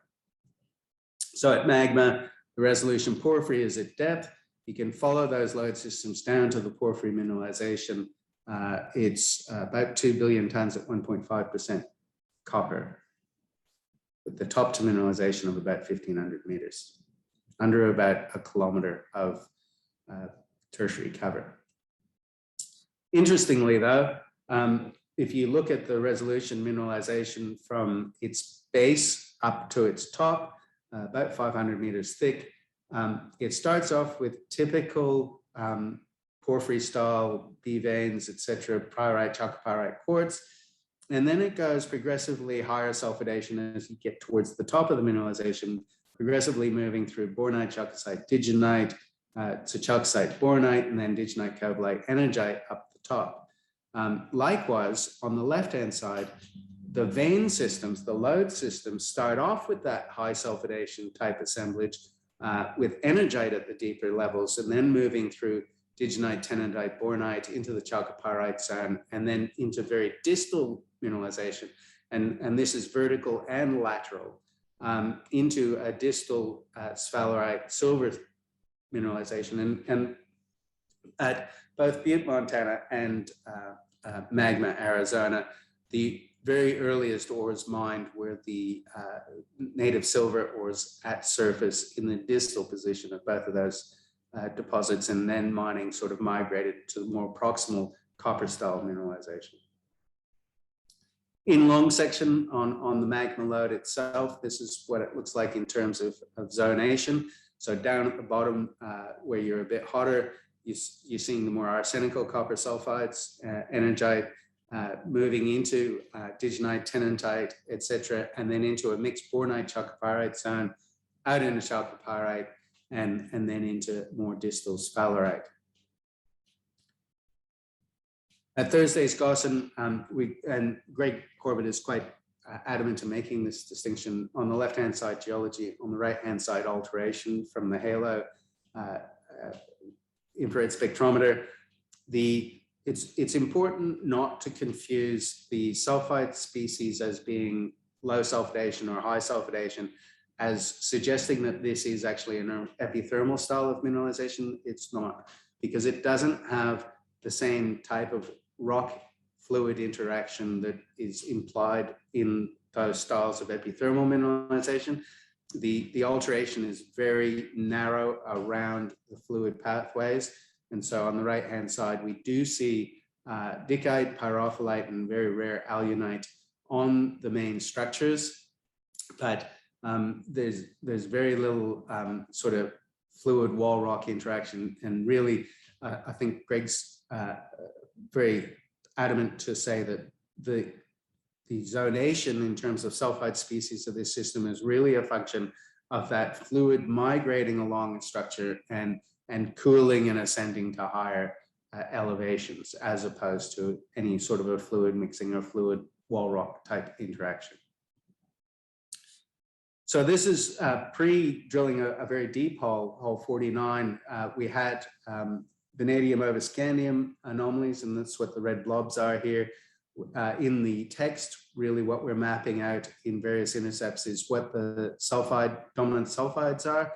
So at magma, the resolution porphyry is at depth. You can follow those lode systems down to the porphyry mineralization. It's about 2 billion tons at 1.5% copper, with the top to mineralization of about 1,500 meters, under about a kilometer of tertiary cover. Interestingly though, if you look at the resolution mineralization from its base up to its top, about 500 meters thick, it starts off with typical porphyry style B veins, etc., pyrite, chalcopyrite quartz, and then it goes progressively higher sulfidation as you get towards the top of the mineralization, progressively moving through bornite, chalcocite, digenite, to chalcocite, bornite, and then digenite, cobalite, energite up the top. Likewise, on the left-hand side, the vein systems, the lode systems, start off with that high sulfidation type assemblage with energite at the deeper levels, and then moving through digenite, tenandite, bornite into the chalcopyrite zone, and then into very distal mineralization. And this is vertical and lateral into a distal sphalerite silver mineralization. And at both Butte, Montana and Magma, Arizona, the very earliest ores mined were the native silver ores at surface in the distal position of both of those deposits, and then mining sort of migrated to the more proximal copper style mineralization. In long section on the magma lode itself, this is what it looks like in terms of zonation. So down at the bottom where you're a bit hotter, you're seeing the more arsenical copper sulfides, energite, moving into digenite, tenantite, etc., and then into a mixed bornite chalcopyrite zone, out into chalcopyrite, and then into more distal sphalerite. At Thursday's Gossan, and Greg Corbett is quite adamant in making this distinction. On the left-hand side, geology; on the right-hand side, alteration from the halo infrared spectrometer. It's important not to confuse the sulfide species as being low sulfidation or high sulfidation as suggesting that this is actually an epithermal style of mineralization. It's not, because it doesn't have the same type of rock fluid interaction that is implied in those styles of epithermal mineralization. The alteration is very narrow around the fluid pathways. And so on the right-hand side, we do see dicite, pyrophyllite, and very rare alunite on the main structures, but there's very little sort of fluid wall rock interaction. And really, I think Greg's very adamant to say that the zonation in terms of sulfide species of this system is really a function of that fluid migrating along the structure and cooling and ascending to higher elevations, as opposed to any sort of a fluid mixing or fluid wall rock type interaction. So this is pre-drilling a very deep hole, hole 49. We had vanadium over scandium anomalies, and that's what the red blobs are here. In the text, really what we're mapping out in various intercepts is what the dominant sulfides are.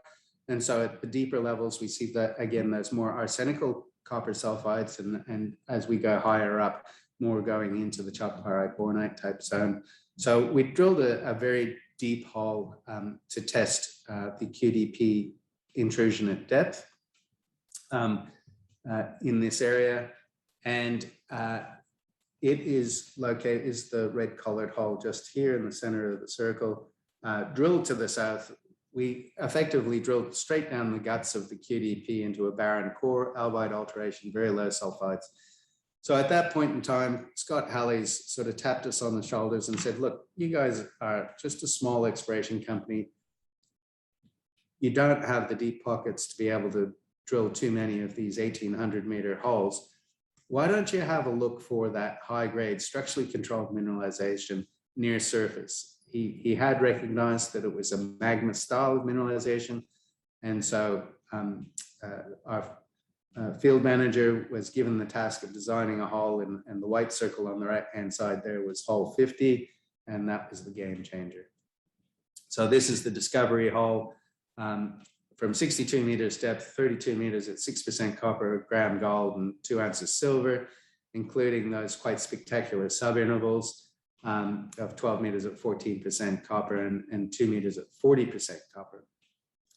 And so at the deeper levels, we see that, again, there's more arsenical copper sulfides, and as we go higher up, more going into the chalcopyrite bornite type zone. So we drilled a very deep hole to test the QDP intrusion at depth in this area. And it is located, is the red colored hole just here in the center of the circle, drilled to the south. We effectively drilled straight down the guts of the QDP into a barren core, albite alteration, very low sulfides. So at that point in time, Scott Halley's sort of tapped us on the shoulders and said, look, you guys are just a small exploration company. You don't have the deep pockets to be able to drill too many of these 1,800-meter holes. Why don't you have a look for that high-grade structurally controlled mineralization near surface? He had recognized that it was a magma style of mineralization. And so our field manager was given the task of designing a hole, and the white circle on the right-hand side there was hole 50, and that was the game changer. So this is the discovery hole from 62 meters depth, 32 meters at 6% copper, a gram gold, and 2 ounces silver, including those quite spectacular subintervals of 12 meters at 14% copper and 2 meters at 40% copper.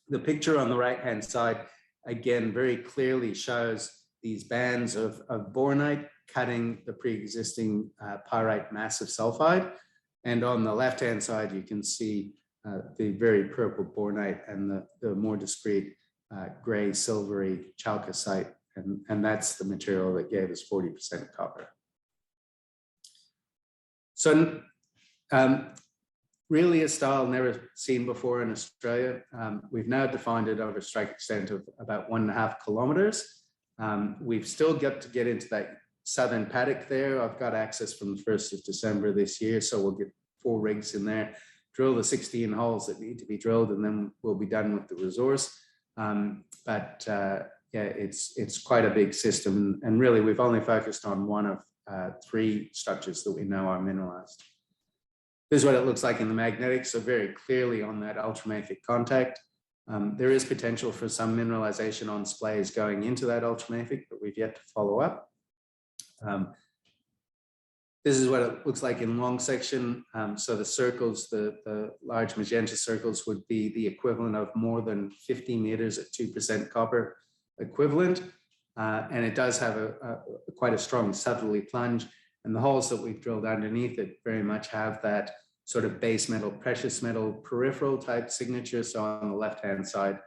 The picture on the right-hand side, again, very clearly shows these bands of bornite cutting the pre-existing pyrite massive sulfide. And on the left-hand side, you can see the very purple bornite and the more discrete gray silvery chalcocite. And that's the material that gave us 40% copper. So really a style never seen before in Australia. We've now defined it over a strike extent of about 1.5 kilometers. We've still got to get into that southern paddock there. I've got access from the 1st of December this year, so we'll get 4 rigs in there, drill the 16 holes that need to be drilled, and then we'll be done with the resource. Yeah, it's quite a big system, and really we've only focused on one of 3 structures that we know are mineralized. This is what it looks like in the magnetic, so very clearly on that ultramafic contact. There is potential for some mineralization on splays going into that ultramafic, but we've yet to follow up. This is what it looks like in long section. So the circles, the large magenta circles, would be the equivalent of more than 50 meters at 2% copper equivalent. And it does have quite a strong southerly plunge. And the holes that we've drilled underneath it very much have that sort of base metal, precious metal, peripheral type signature. So on the left-hand side,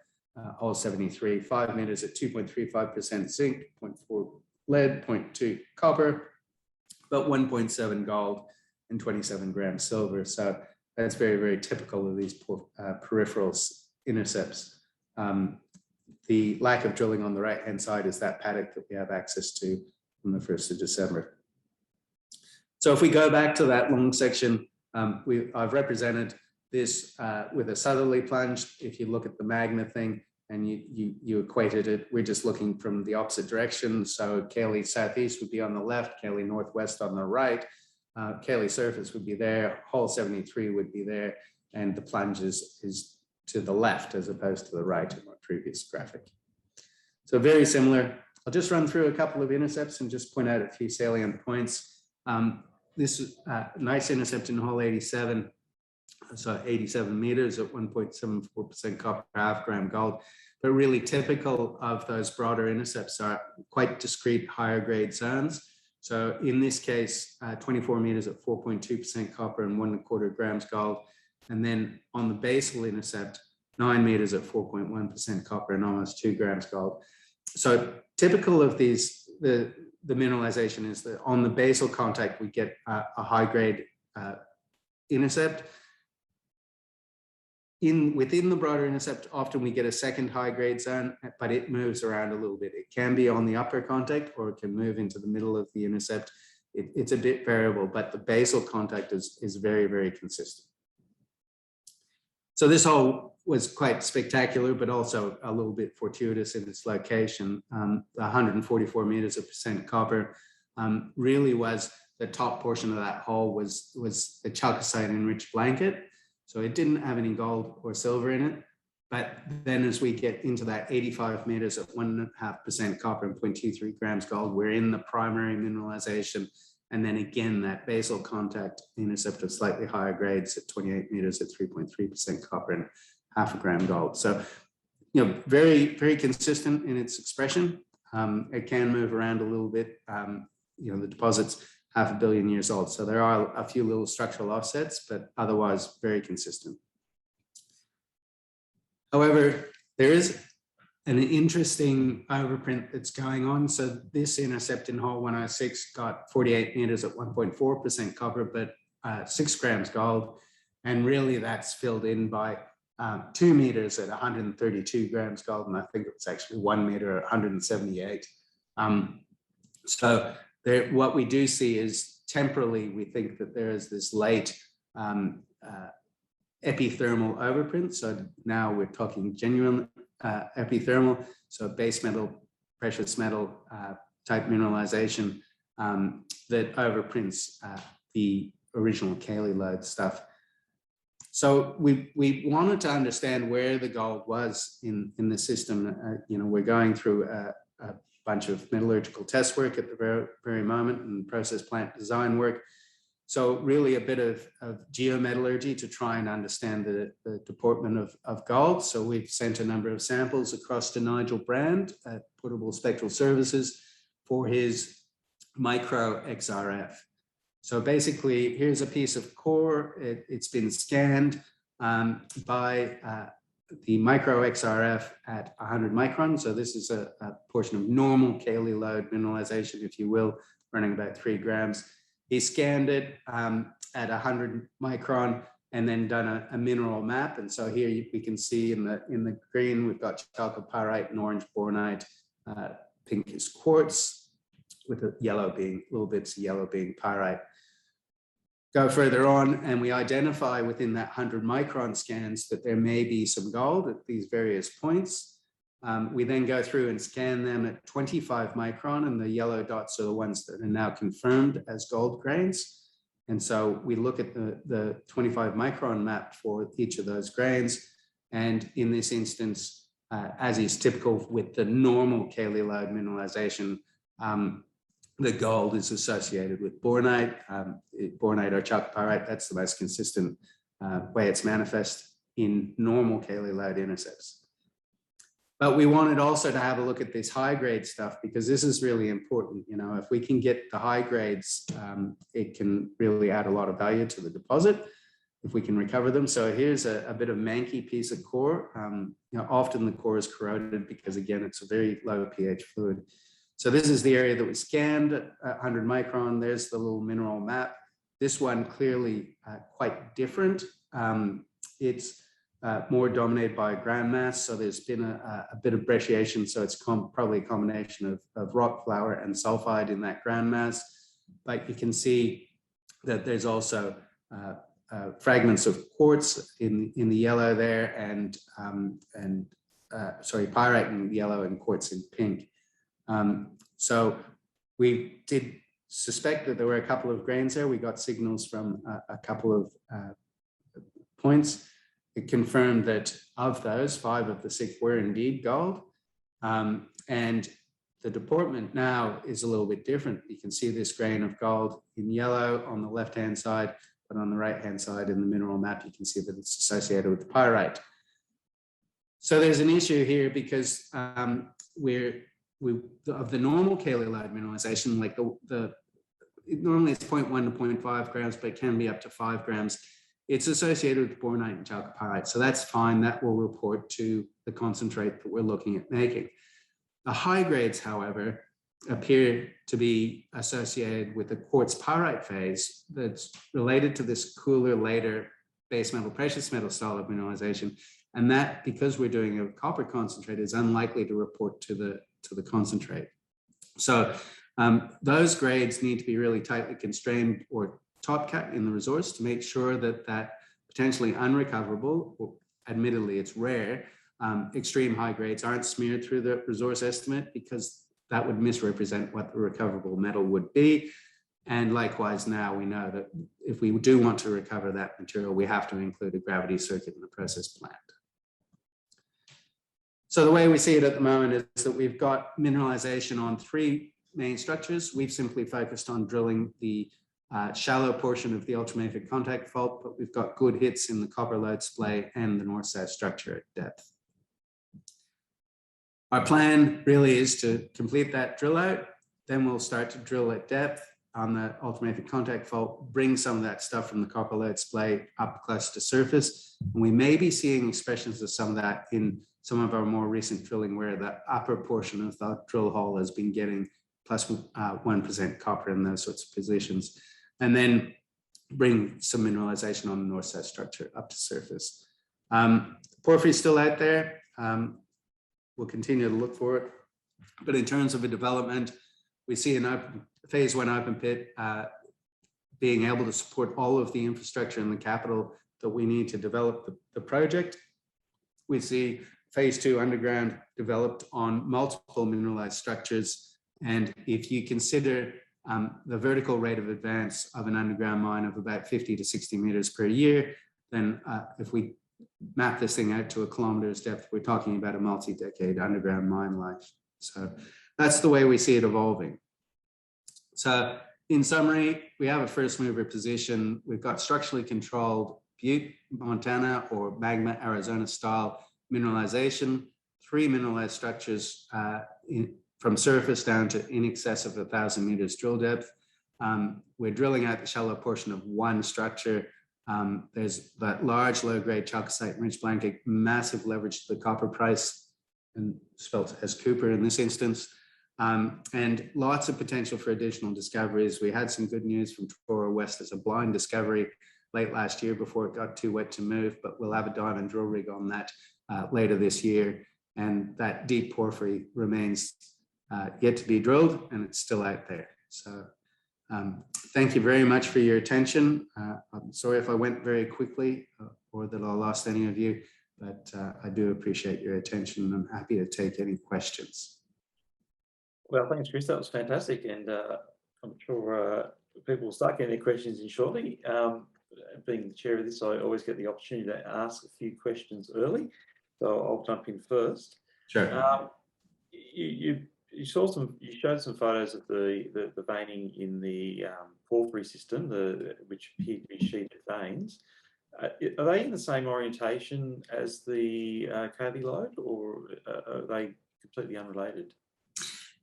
hole 73, 5 meters at 2.35% zinc, 0.4 lead, 0.2 copper, but 1.7 gold and 27 grams silver. So that's very, very typical of these peripheral intercepts. the lack of drilling on the right-hand side is that paddock that we have access to on the 1st of December. So if we go back to that long section, I've represented this with a southerly plunge. If you look at the Magma thing and you equated it, we're just looking from the opposite direction. So Cayley southeast would be on the left, Cayley northwest on the right. Cayley surface would be there, hole 73 would be there, and the plunge is to the left as opposed to the right in my previous graphic. So very similar. I'll just run through a couple of intercepts and just point out a few salient points. This is a nice intercept in hole 87, so 87 meters at 1.74% copper, half gram gold. But really typical of those broader intercepts are quite discrete higher grade zones. So in this case, 24 meters at 4.2% copper and 1.25 grams gold. And then on the basal intercept, 9 meters at 4.1% copper and almost 2 grams gold. So typical of these, the mineralization is that on the basal contact, we get a high grade intercept. Within the broader intercept, often we get a second high grade zone, but it moves around a little bit. It can be on the upper contact or it can move into the middle of the intercept. It's a bit variable, but the basal contact is very, very consistent. So this hole was quite spectacular, but also a little bit fortuitous in its location. 144 meters of percent copper really was the top portion of that hole was a chalcocite enriched blanket. So it didn't have any gold or silver in it. But then as we get into that 85 meters at 1.5% copper and 0.23 grams gold, we're in the primary mineralization. And then again, that basal contact intercept of slightly higher grades at 28 meters at 3.3% copper and half a gram gold. So, you know, very, very consistent in its expression. It can move around a little bit. You know, the deposit's 500 million years old. So there are a few little structural offsets, but otherwise very consistent. However, there is an interesting overprint that's going on. So this intercept in hole 106 got 48 meters at 1.4% copper, but 6 grams gold. And really that's filled in by 2 meters at 132 grams gold. And I think it was actually 1 meter at 178. So there, what we do see is temporally, we think that there is this late epithermal overprint. So now we're talking genuine epithermal, so base metal, precious metal type mineralization that overprints the original Cayley Lode stuff. So we wanted to understand where the gold was in the system. You know, we're going through a bunch of metallurgical test work at the very moment and process plant design work. So really a bit of geometallurgy to try and understand the deportment of gold. So we've sent a number of samples across to Nigel Brand at Portable Spectral Services for his micro XRF. So basically, here's a piece of core. It's been scanned by the micro XRF at 100 microns. So this is a portion of normal Cayley Lode mineralization, if you will, running about 3 grams. He scanned it at 100 micron and then done a mineral map. And so here we can see in the green, we've got chalcopyrite and orange bornite, pink is quartz, with the yellow being, little bits of yellow being pyrite. Go further on and we identify within that 100 micron scans that there may be some gold at these various points. We then go through and scan them at 25 micron, and the yellow dots are the ones that are now confirmed as gold grains. And so we look at the 25 micron map for each of those grains. And in this instance, as is typical with the normal Cayley Lode mineralization, the gold is associated with bornite, bornite or chalcopyrite. That's the most consistent way it's manifest in normal Cayley Lode intercepts. But we wanted also to have a look at this high grade stuff, because this is really important. You know, if we can get the high grades, it can really add a lot of value to the deposit if we can recover them. So here's a bit of manky piece of core. You know, often the core is corroded because, again, it's a very low pH fluid. So this is the area that we scanned at 100 micron. There's the little mineral map. This one clearly quite different. It's more dominated by ground mass. So there's been a bit of brecciation. So it's probably a combination of rock, flour, and sulfide in that ground mass. But you can see that there's also fragments of quartz in the yellow there, and sorry, pyrite in yellow and quartz in pink. So we did suspect that there were a couple of grains there. We got signals from a couple of points. It confirmed that of those, 5 of the 6 were indeed gold. And the deportment now is a little bit different. You can see this grain of gold in yellow on the left-hand side, but on the right-hand side in the mineral map, you can see that it's associated with pyrite. So there's an issue here because of the normal Cayley Lode mineralization, like normally it's 0.1 to 0.5 grams, but it can be up to 5 grams. It's associated with bornite and chalcopyrite. So that's fine. That will report to the concentrate that we're looking at making. The high grades, however, appear to be associated with the quartz pyrite phase that's related to this cooler, later base metal, precious metal style of mineralization. And that, because we're doing a copper concentrate, is unlikely to report to the concentrate. So those grades need to be really tightly constrained or top cut in the resource to make sure that that potentially unrecoverable, or admittedly it's rare, extreme high grades aren't smeared through the resource estimate, because that would misrepresent what the recoverable metal would be. And likewise, now we know that if we do want to recover that material, we have to include a gravity circuit in the process plant. So the way we see it at the moment is that we've got mineralization on 3 main structures. We've simply focused on drilling the shallow portion of the ultramafic contact fault, but we've got good hits in the copper lode splay and the north-south structure at depth. Our plan really is to complete that drill out. Then we'll start to drill at depth on the ultramafic contact fault, bring some of that stuff from the copper lode splay up close to surface. And we may be seeing expressions of some of that in some of our more recent drilling, where the upper portion of the drill hole has been getting plus 1% copper in those sorts of positions. And then bring some mineralization on the north-south structure up to surface. Porphyry is still out there. We'll continue to look for it. But in terms of a development, we see an phase 1 open pit being able to support all of the infrastructure and the capital that we need to develop the project. We see phase 2 underground developed on multiple mineralized structures. And if you consider the vertical rate of advance of an underground mine of about 50 to 60 meters per year, then if we map this thing out to a kilometer's depth, we're talking about a multi-decade underground mine life. So that's the way we see it evolving. So in summary, we have a first mover position. We've got structurally controlled Butte, Montana, or Magma, Arizona style mineralization, 3 mineralized structures from surface down to in excess of 1,000 meters drill depth. We're drilling out the shallow portion of 1 structure. There's that large low-grade chalcocite enriched blanket, massive leverage to the copper price, and spelt as Cooper in this instance, and lots of potential for additional discoveries. We had some good news from Tora West as a blind discovery late last year before it got too wet to move, but we'll have a diamond drill rig on that later this year. And that deep porphyry remains yet to be drilled, and it's still out there. So thank you very much for your attention. I'm sorry if I went very quickly or that I lost any of you, but I do appreciate your attention, and I'm happy to take any questions. Well, thanks, Chris. That was fantastic. And I'm sure people will start getting their questions in shortly. Being the chair of this, I always get the opportunity to ask a few questions early. So I'll jump in first. Sure. You showed some photos of the veining in the porphyry system, which appear to be sheeted veins. Are they in the same orientation as the Cayley Lode, or are they completely unrelated?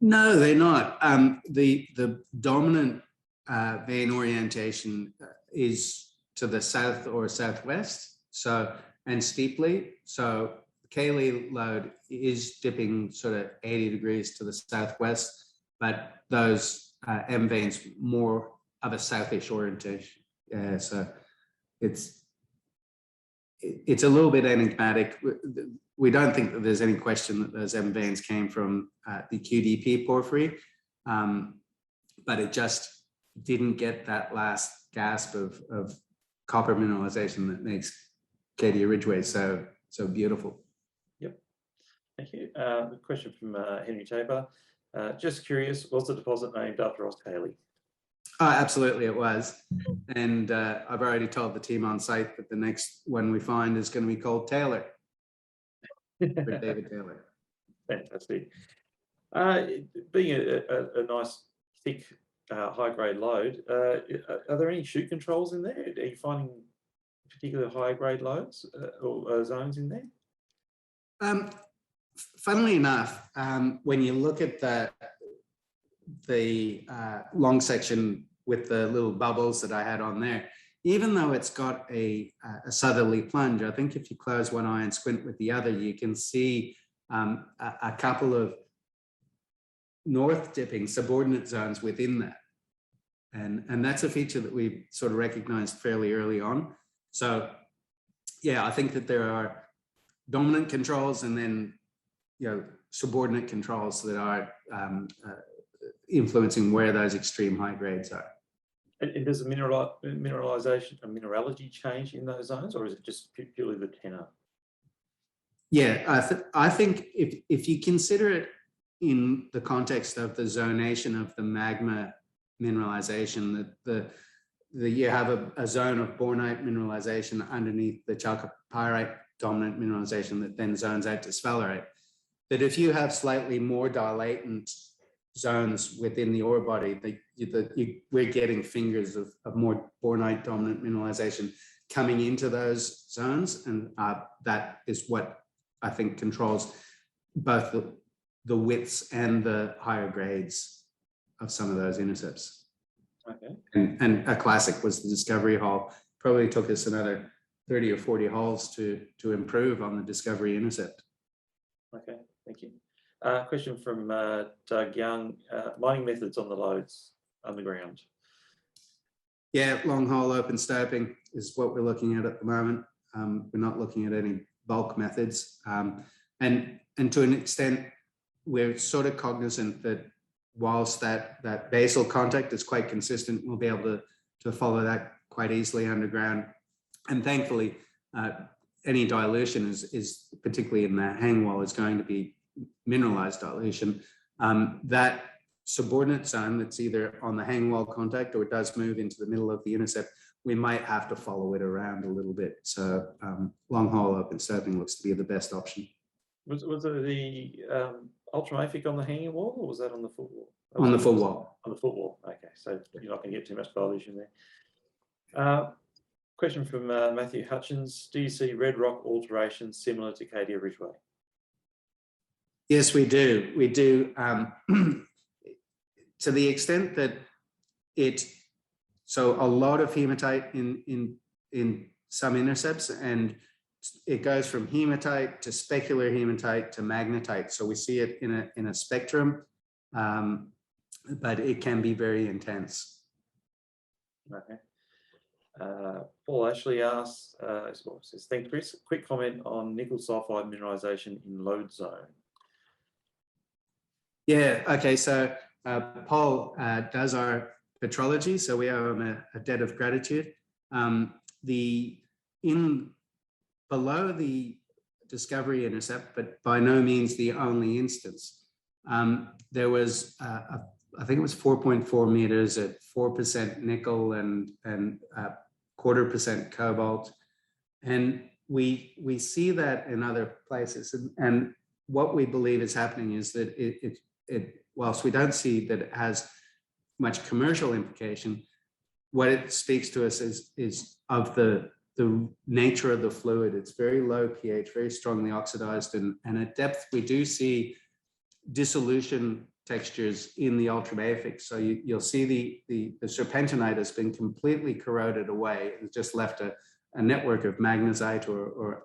No, they're not. The dominant vein orientation is to the south or southwest, and steeply. So Cayley Lode is dipping sort of 80 degrees to the southwest, but those M veins more of a southish orientation. Yeah, so it's it's a little bit enigmatic. We don't think that there's any question that those M veins came from the QDP porphyry, but it just didn't get that last gasp of copper mineralization that makes Cadia Ridgeway so beautiful. Yep, thank you. A question from Henry Taper. Just curious, was the deposit named after Ross Cayley? Oh, absolutely, it was. And I've already told the team on site that the next one we find is going to be called Taylor. For David Taylor. Fantastic. Being a nice, thick, high-grade lode, are there any shoot controls in there? Are you finding particular high-grade lodes or zones in there? Funnily enough, when you look at the long section with the little bubbles that I had on there, even though it's got a southerly plunge, I think if you close one eye and squint with the other, you can see a couple of north dipping subordinate zones within that. And that's a feature that we sort of recognized fairly early on. So yeah, I think that there are dominant controls and then, subordinate controls that are influencing where those extreme high grades are. And does the mineralization and mineralogy change in those zones, or is it just purely the tenor? Yeah, I think if you consider it in the context of the zonation of the magma mineralization, that you have a zone of bornite mineralization underneath the chalcopyrite dominant mineralization that then zones out to sphalerite. That if you have slightly more dilatant zones within the ore body, we're getting fingers of more bornite dominant mineralization coming into those zones, and that is what I think controls both the widths and the higher grades of some of those intercepts. Okay. And a classic was the discovery hole. Probably took us another 30 or 40 holes to improve on the discovery intercept. Okay, thank you. Question from Doug Young. Mining methods on the lodes underground. Yeah, long hole open stoping is what we're looking at the moment. We're not looking at any bulk methods. And to an extent, we're sort of cognizant that whilst that basal contact is quite consistent, we'll be able to follow that quite easily underground. And thankfully, any dilution is particularly in the hang wall is going to be mineralized dilution. That subordinate zone that's either on the hang wall contact or does move into the middle of the intercept, we might have to follow it around a little bit. So long hole open stoping looks to be the best option. Was it the ultramafic on the hanging wall, or was that on the foot wall? On the foot wall. On the foot wall. Okay, so you're not going to get too much dilution there. Question from Matthew Hutchins. Do you see red rock alterations similar to Cadia Ridgeway? Yes, we do. We do. To the extent that so a lot of hematite in some intercepts, and it goes from hematite to specular hematite to magnetite. So we see it in a spectrum, but it can be very intense. Okay. Paul Ashley asks, says, thanks, Chris. Quick comment on nickel sulfide mineralization in lode zone. Yeah, okay, so Paul does our petrology, so we owe him a debt of gratitude. Below the discovery intercept, but by no means the only instance, there was, I think it was 4.4 meters at 4% nickel and 0.25% cobalt. And we see that in other places. And what we believe is happening is that whilst we don't see that it has much commercial implication, what it speaks to us is of the nature of the fluid. It's very low pH, very strongly oxidized, and at depth we do see dissolution textures in the ultramafic. So you'll see the serpentinite has been completely corroded away. It's just left a network of magnesite or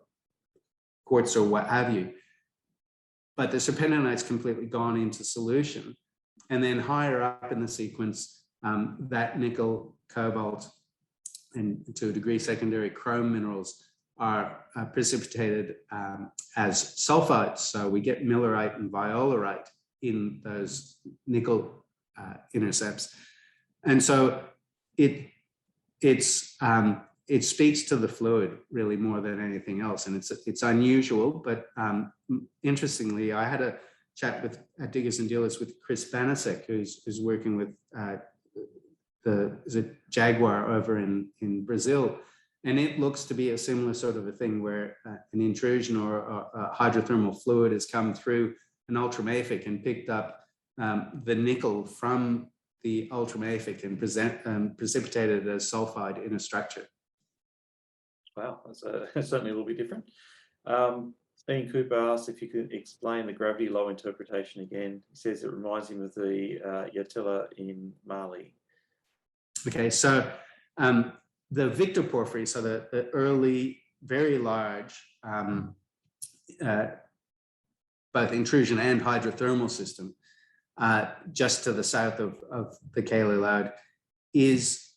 quartz or what have you. But the serpentinite's completely gone into solution. And then higher up in the sequence, that nickel, cobalt, and to a degree secondary chrome minerals are precipitated as sulfides. So we get millerite and violarite in those nickel intercepts. And so it speaks to the fluid really more than anything else. And it's unusual, but interestingly, I had a chat at Diggers and Dealers with Chris Banasek, who's working with the Jaguar over in Brazil. And it looks to be a similar sort of a thing where an intrusion or a hydrothermal fluid has come through an ultramafic and picked up the nickel from the ultramafic and precipitated as sulfide in a structure. Wow, that's certainly a little bit different. Ian Cooper asked if you could explain the gravity low interpretation again. He says it reminds him of the Yatilla in Mali. Okay, so the Victor porphyry, so the early, very large, both intrusion and hydrothermal system, just to the south of the Cayley Lode, is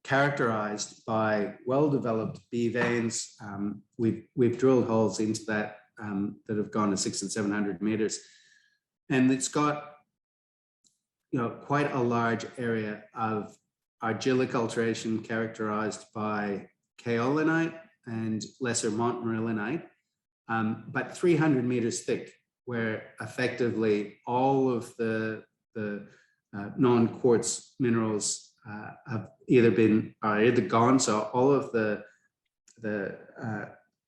characterized by well-developed B veins. We've drilled holes into that that have gone to 600 and 700 meters, and it's got quite a large area of argillic alteration characterized by kaolinite and lesser montmorillonite, but 300 meters thick, where effectively all of the non-quartz minerals are either gone. So all of the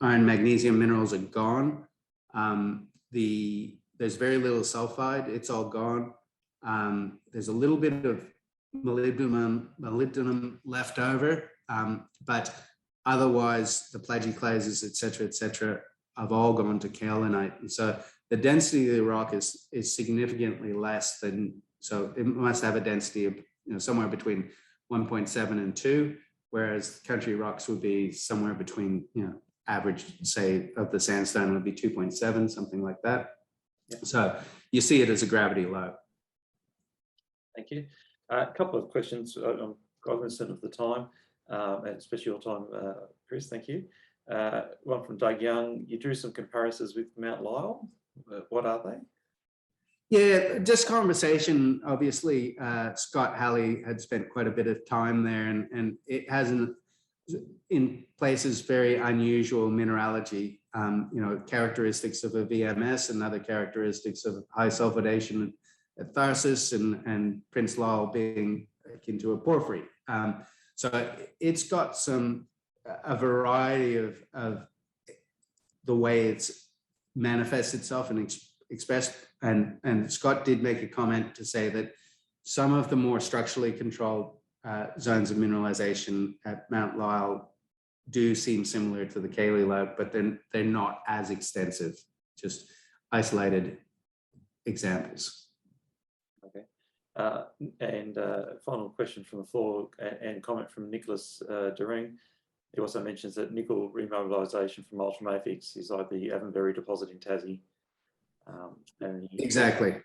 iron magnesium minerals are gone. There's very little sulfide, it's all gone. There's a little bit of molybdenum left over, but otherwise the plagioclases, et cetera, have all gone to kaolinite. And so the density of the rock is significantly less than, so it must have a density of somewhere between 1.7 and 2, whereas country rocks would be somewhere between, average, say, of the sandstone would be 2.7, something like that. Yeah. So you see it as a gravity low. Thank you. A couple of questions. I'm cognizant of the time, and especially your time, Chris. Thank you. One from Doug Young. You drew some comparisons with Mount Lyell. What are they? Yeah, just conversation. Obviously, Scott Halley had spent quite a bit of time there, and it has in places very unusual mineralogy. Characteristics of a VMS and other characteristics of high sulfidation at Tharsis, and Prince Lyell being akin to a porphyry. So it's got a variety of the way it's manifests itself and expressed. And Scott did make a comment to say that some of the more structurally controlled zones of mineralization at Mount Lyell do seem similar to the Cayley Lode, but they're not as extensive, just isolated examples. And final question from the floor and comment from Nicholas Doring. He also mentions that nickel remobilization from ultramafics is like the Avonbury deposit in Tassie. Exactly.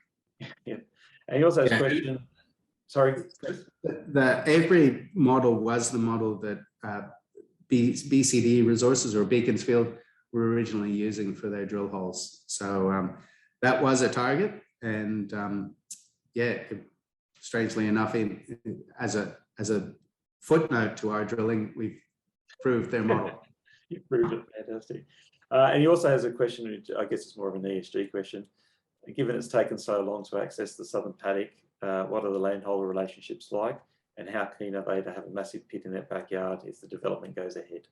Yeah. And he also has a question. Sorry. The Avery model was the model that BCD Resources or Beaconsfield were originally using for their drill holes. So that was a target, and strangely enough, as a footnote to our drilling, we've proved their model. You proved it, fantastic. And he also has a question, which I guess it's more of an ESG question. Given it's taken so long to access the southern paddock, what are the landholder relationships like, and how keen are they to have a massive pit in their backyard if the development goes ahead?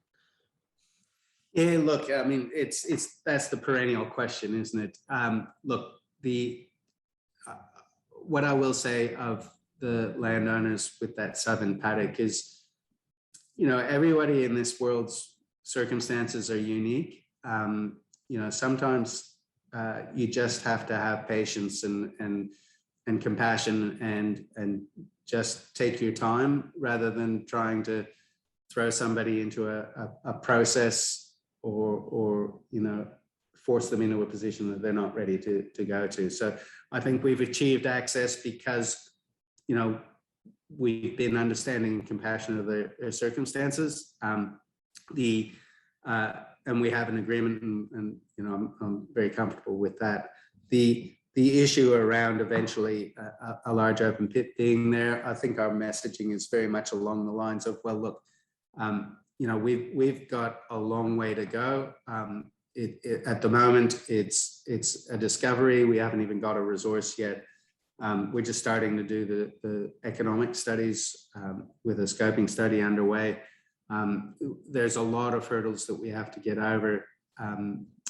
Yeah, look, I mean, that's the perennial question, isn't it? Look, what I will say of the landowners with that southern paddock is, everybody in this world's circumstances are unique. Sometimes you just have to have patience and compassion and just take your time rather than trying to throw somebody into a process or force them into a position that they're not ready to go to. So I think we've achieved access because, we've been understanding and compassionate of their circumstances. The and we have an agreement, and you know, I'm very comfortable with that. The issue around eventually a large open pit being there, I think our messaging is very much along the lines of, well, look, you know, we've got a long way to go. At the moment, it's a discovery. We haven't even got a resource yet. We're just starting to do the economic studies with a scoping study underway. There's a lot of hurdles that we have to get over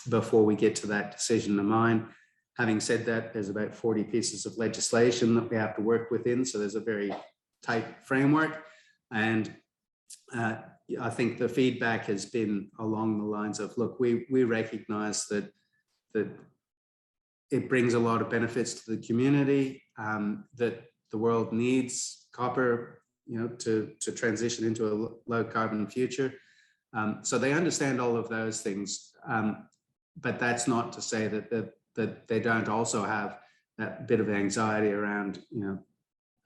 before we get to that decision to mine. Having said that, there's about 40 pieces of legislation that we have to work within, so there's a very tight framework. And I think the feedback has been along the lines of, look, we recognize that it brings a lot of benefits to the community, that the world needs copper, you know, to transition into a low carbon future. So they understand all of those things, but that's not to say that they don't also have that bit of anxiety around, you know,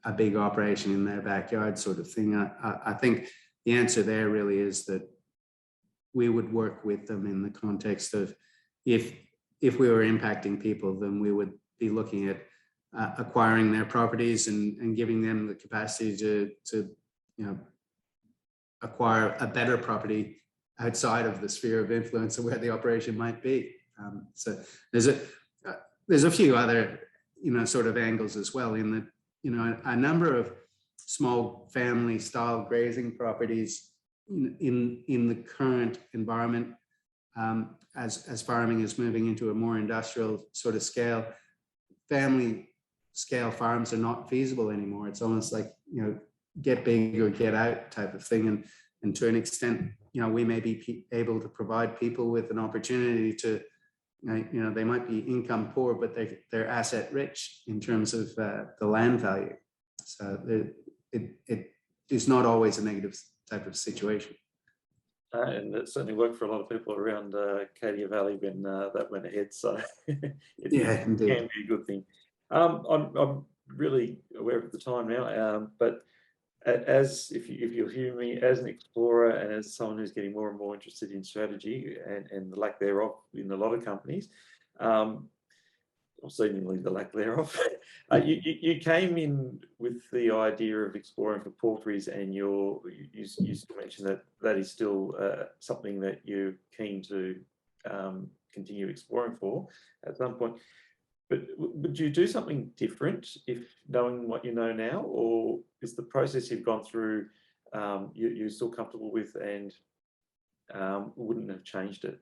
a big operation in their backyard sort of thing. I think the answer there really is that we would work with them in the context of, if we were impacting people, then we would be looking at acquiring their properties and giving them the capacity to you know, acquire a better property outside of the sphere of influence of where the operation might be. So there's a few other, you know, sort of angles as well, in that, you know, a number of small family style grazing properties in the current environment, as farming is moving into a more industrial sort of scale, family scale farms are not feasible anymore. It's almost like, you know, get big or get out type of thing. And to an extent, you know, we may be able to provide people with an opportunity to, you know, they might be income poor, but they're asset rich in terms of the land value. So it is not always a negative type of situation. And it certainly worked for a lot of people around Cadia Valley when that went ahead. So Yeah, indeed. Can be a good thing. I'm really aware of the time now, but as if you'll hear me, as an explorer and as someone who's getting more and more interested in strategy and the lack thereof in a lot of companies, or seemingly the lack thereof, you came in with the idea of exploring for porphyries, and you still mentioned that is still something that you're keen to continue exploring for at some point. But would you do something different if knowing what you know now, or is the process you've gone through you're still comfortable with and wouldn't have changed it?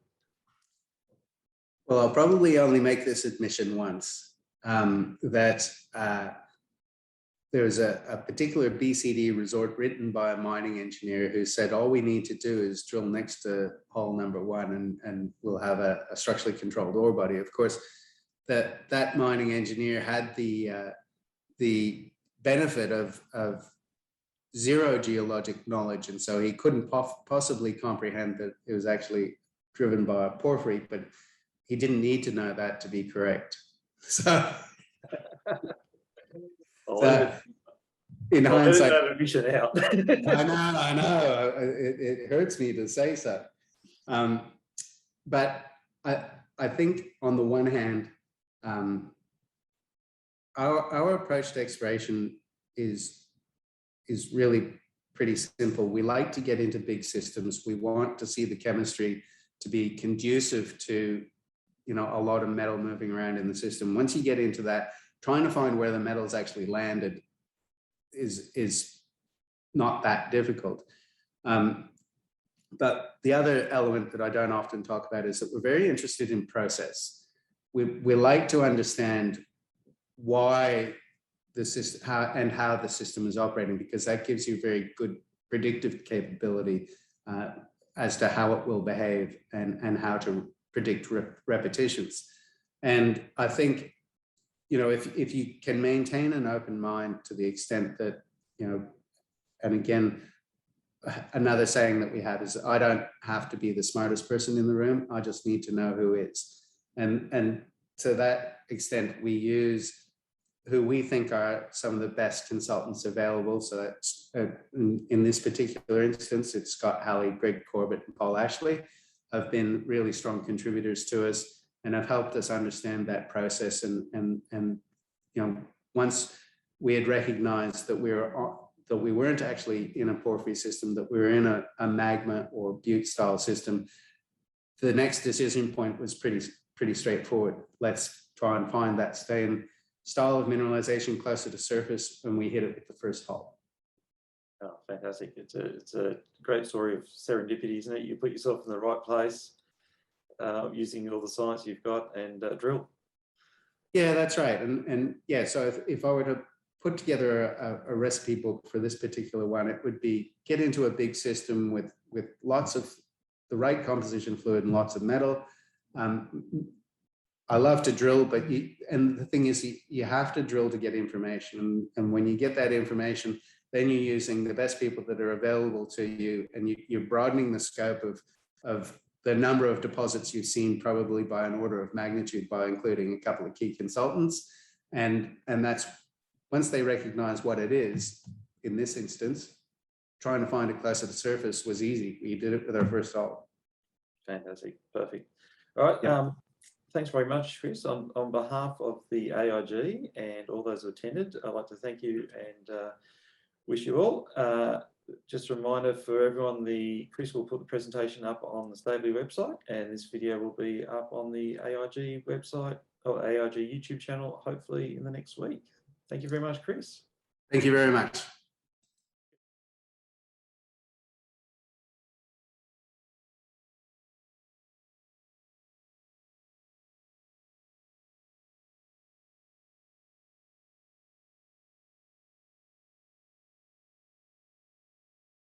Well, I'll probably only make this admission once, that there was a particular BCD resort written by a mining engineer who said, all we need to do is drill next to hole number 1 and we'll have a structurally controlled ore body. Of course, that mining engineer had the benefit of zero geologic knowledge, and so he couldn't possibly comprehend that it was actually driven by a porphyry, but he didn't need to know that to be correct. So, in hindsight, I know, it hurts me to say so, but I think on the one hand, our approach to exploration is really pretty simple. We like to get into big systems. We want to see the chemistry to be conducive to, you know, a lot of metal moving around in the system. Once you get into that, trying to find where the metals actually landed is not that difficult. But the other element that I don't often talk about is that we're very interested in process. We like to understand why the system, how the system is operating, because that gives you very good predictive capability as to how it will behave and how to predict repetitions. And I think, you know, if you can maintain an open mind to the extent that, you know, and again, another saying that we have is, I don't have to be the smartest person in the room. I just need to know who is. And to that extent, we use who we think are some of the best consultants available. So that's, in this particular instance, it's Scott Halley, Greg Corbett, and Paul Ashley. have been really strong contributors to us and have helped us understand that process. And you know, once we had recognized that we weren't actually in a porphyry system, that we were in a magma or butte style system, the next decision point was pretty straightforward. Let's try and find that style of mineralization closer to surface, and we hit it with the first hole. Oh, fantastic. It's a great story of serendipity, isn't it? You put yourself in the right place using all the science you've got and drill. Yeah, that's right. And yeah, so if I were to put together a recipe book for this particular one, it would be get into a big system with lots of the right composition fluid and lots of metal. I love to drill, but and the thing is, you have to drill to get information. And when you get that information, then you're using the best people that are available to you, and you're broadening the scope of the number of deposits you've seen, probably by an order of magnitude, by including a couple of key consultants. And that's, once they recognize what it is, in this instance, trying to find it closer to surface was easy. We did it with our first hole. Fantastic. Perfect. All right. Yeah. Thanks very much, Chris. On behalf of the AIG and all those who attended, I'd like to thank you and wish you all. Just a reminder for everyone, Chris will put the presentation up on the Stavely website, and this video will be up on the AIG website or AIG YouTube channel, hopefully in the next week. Thank you very much, Chris. Thank you very much.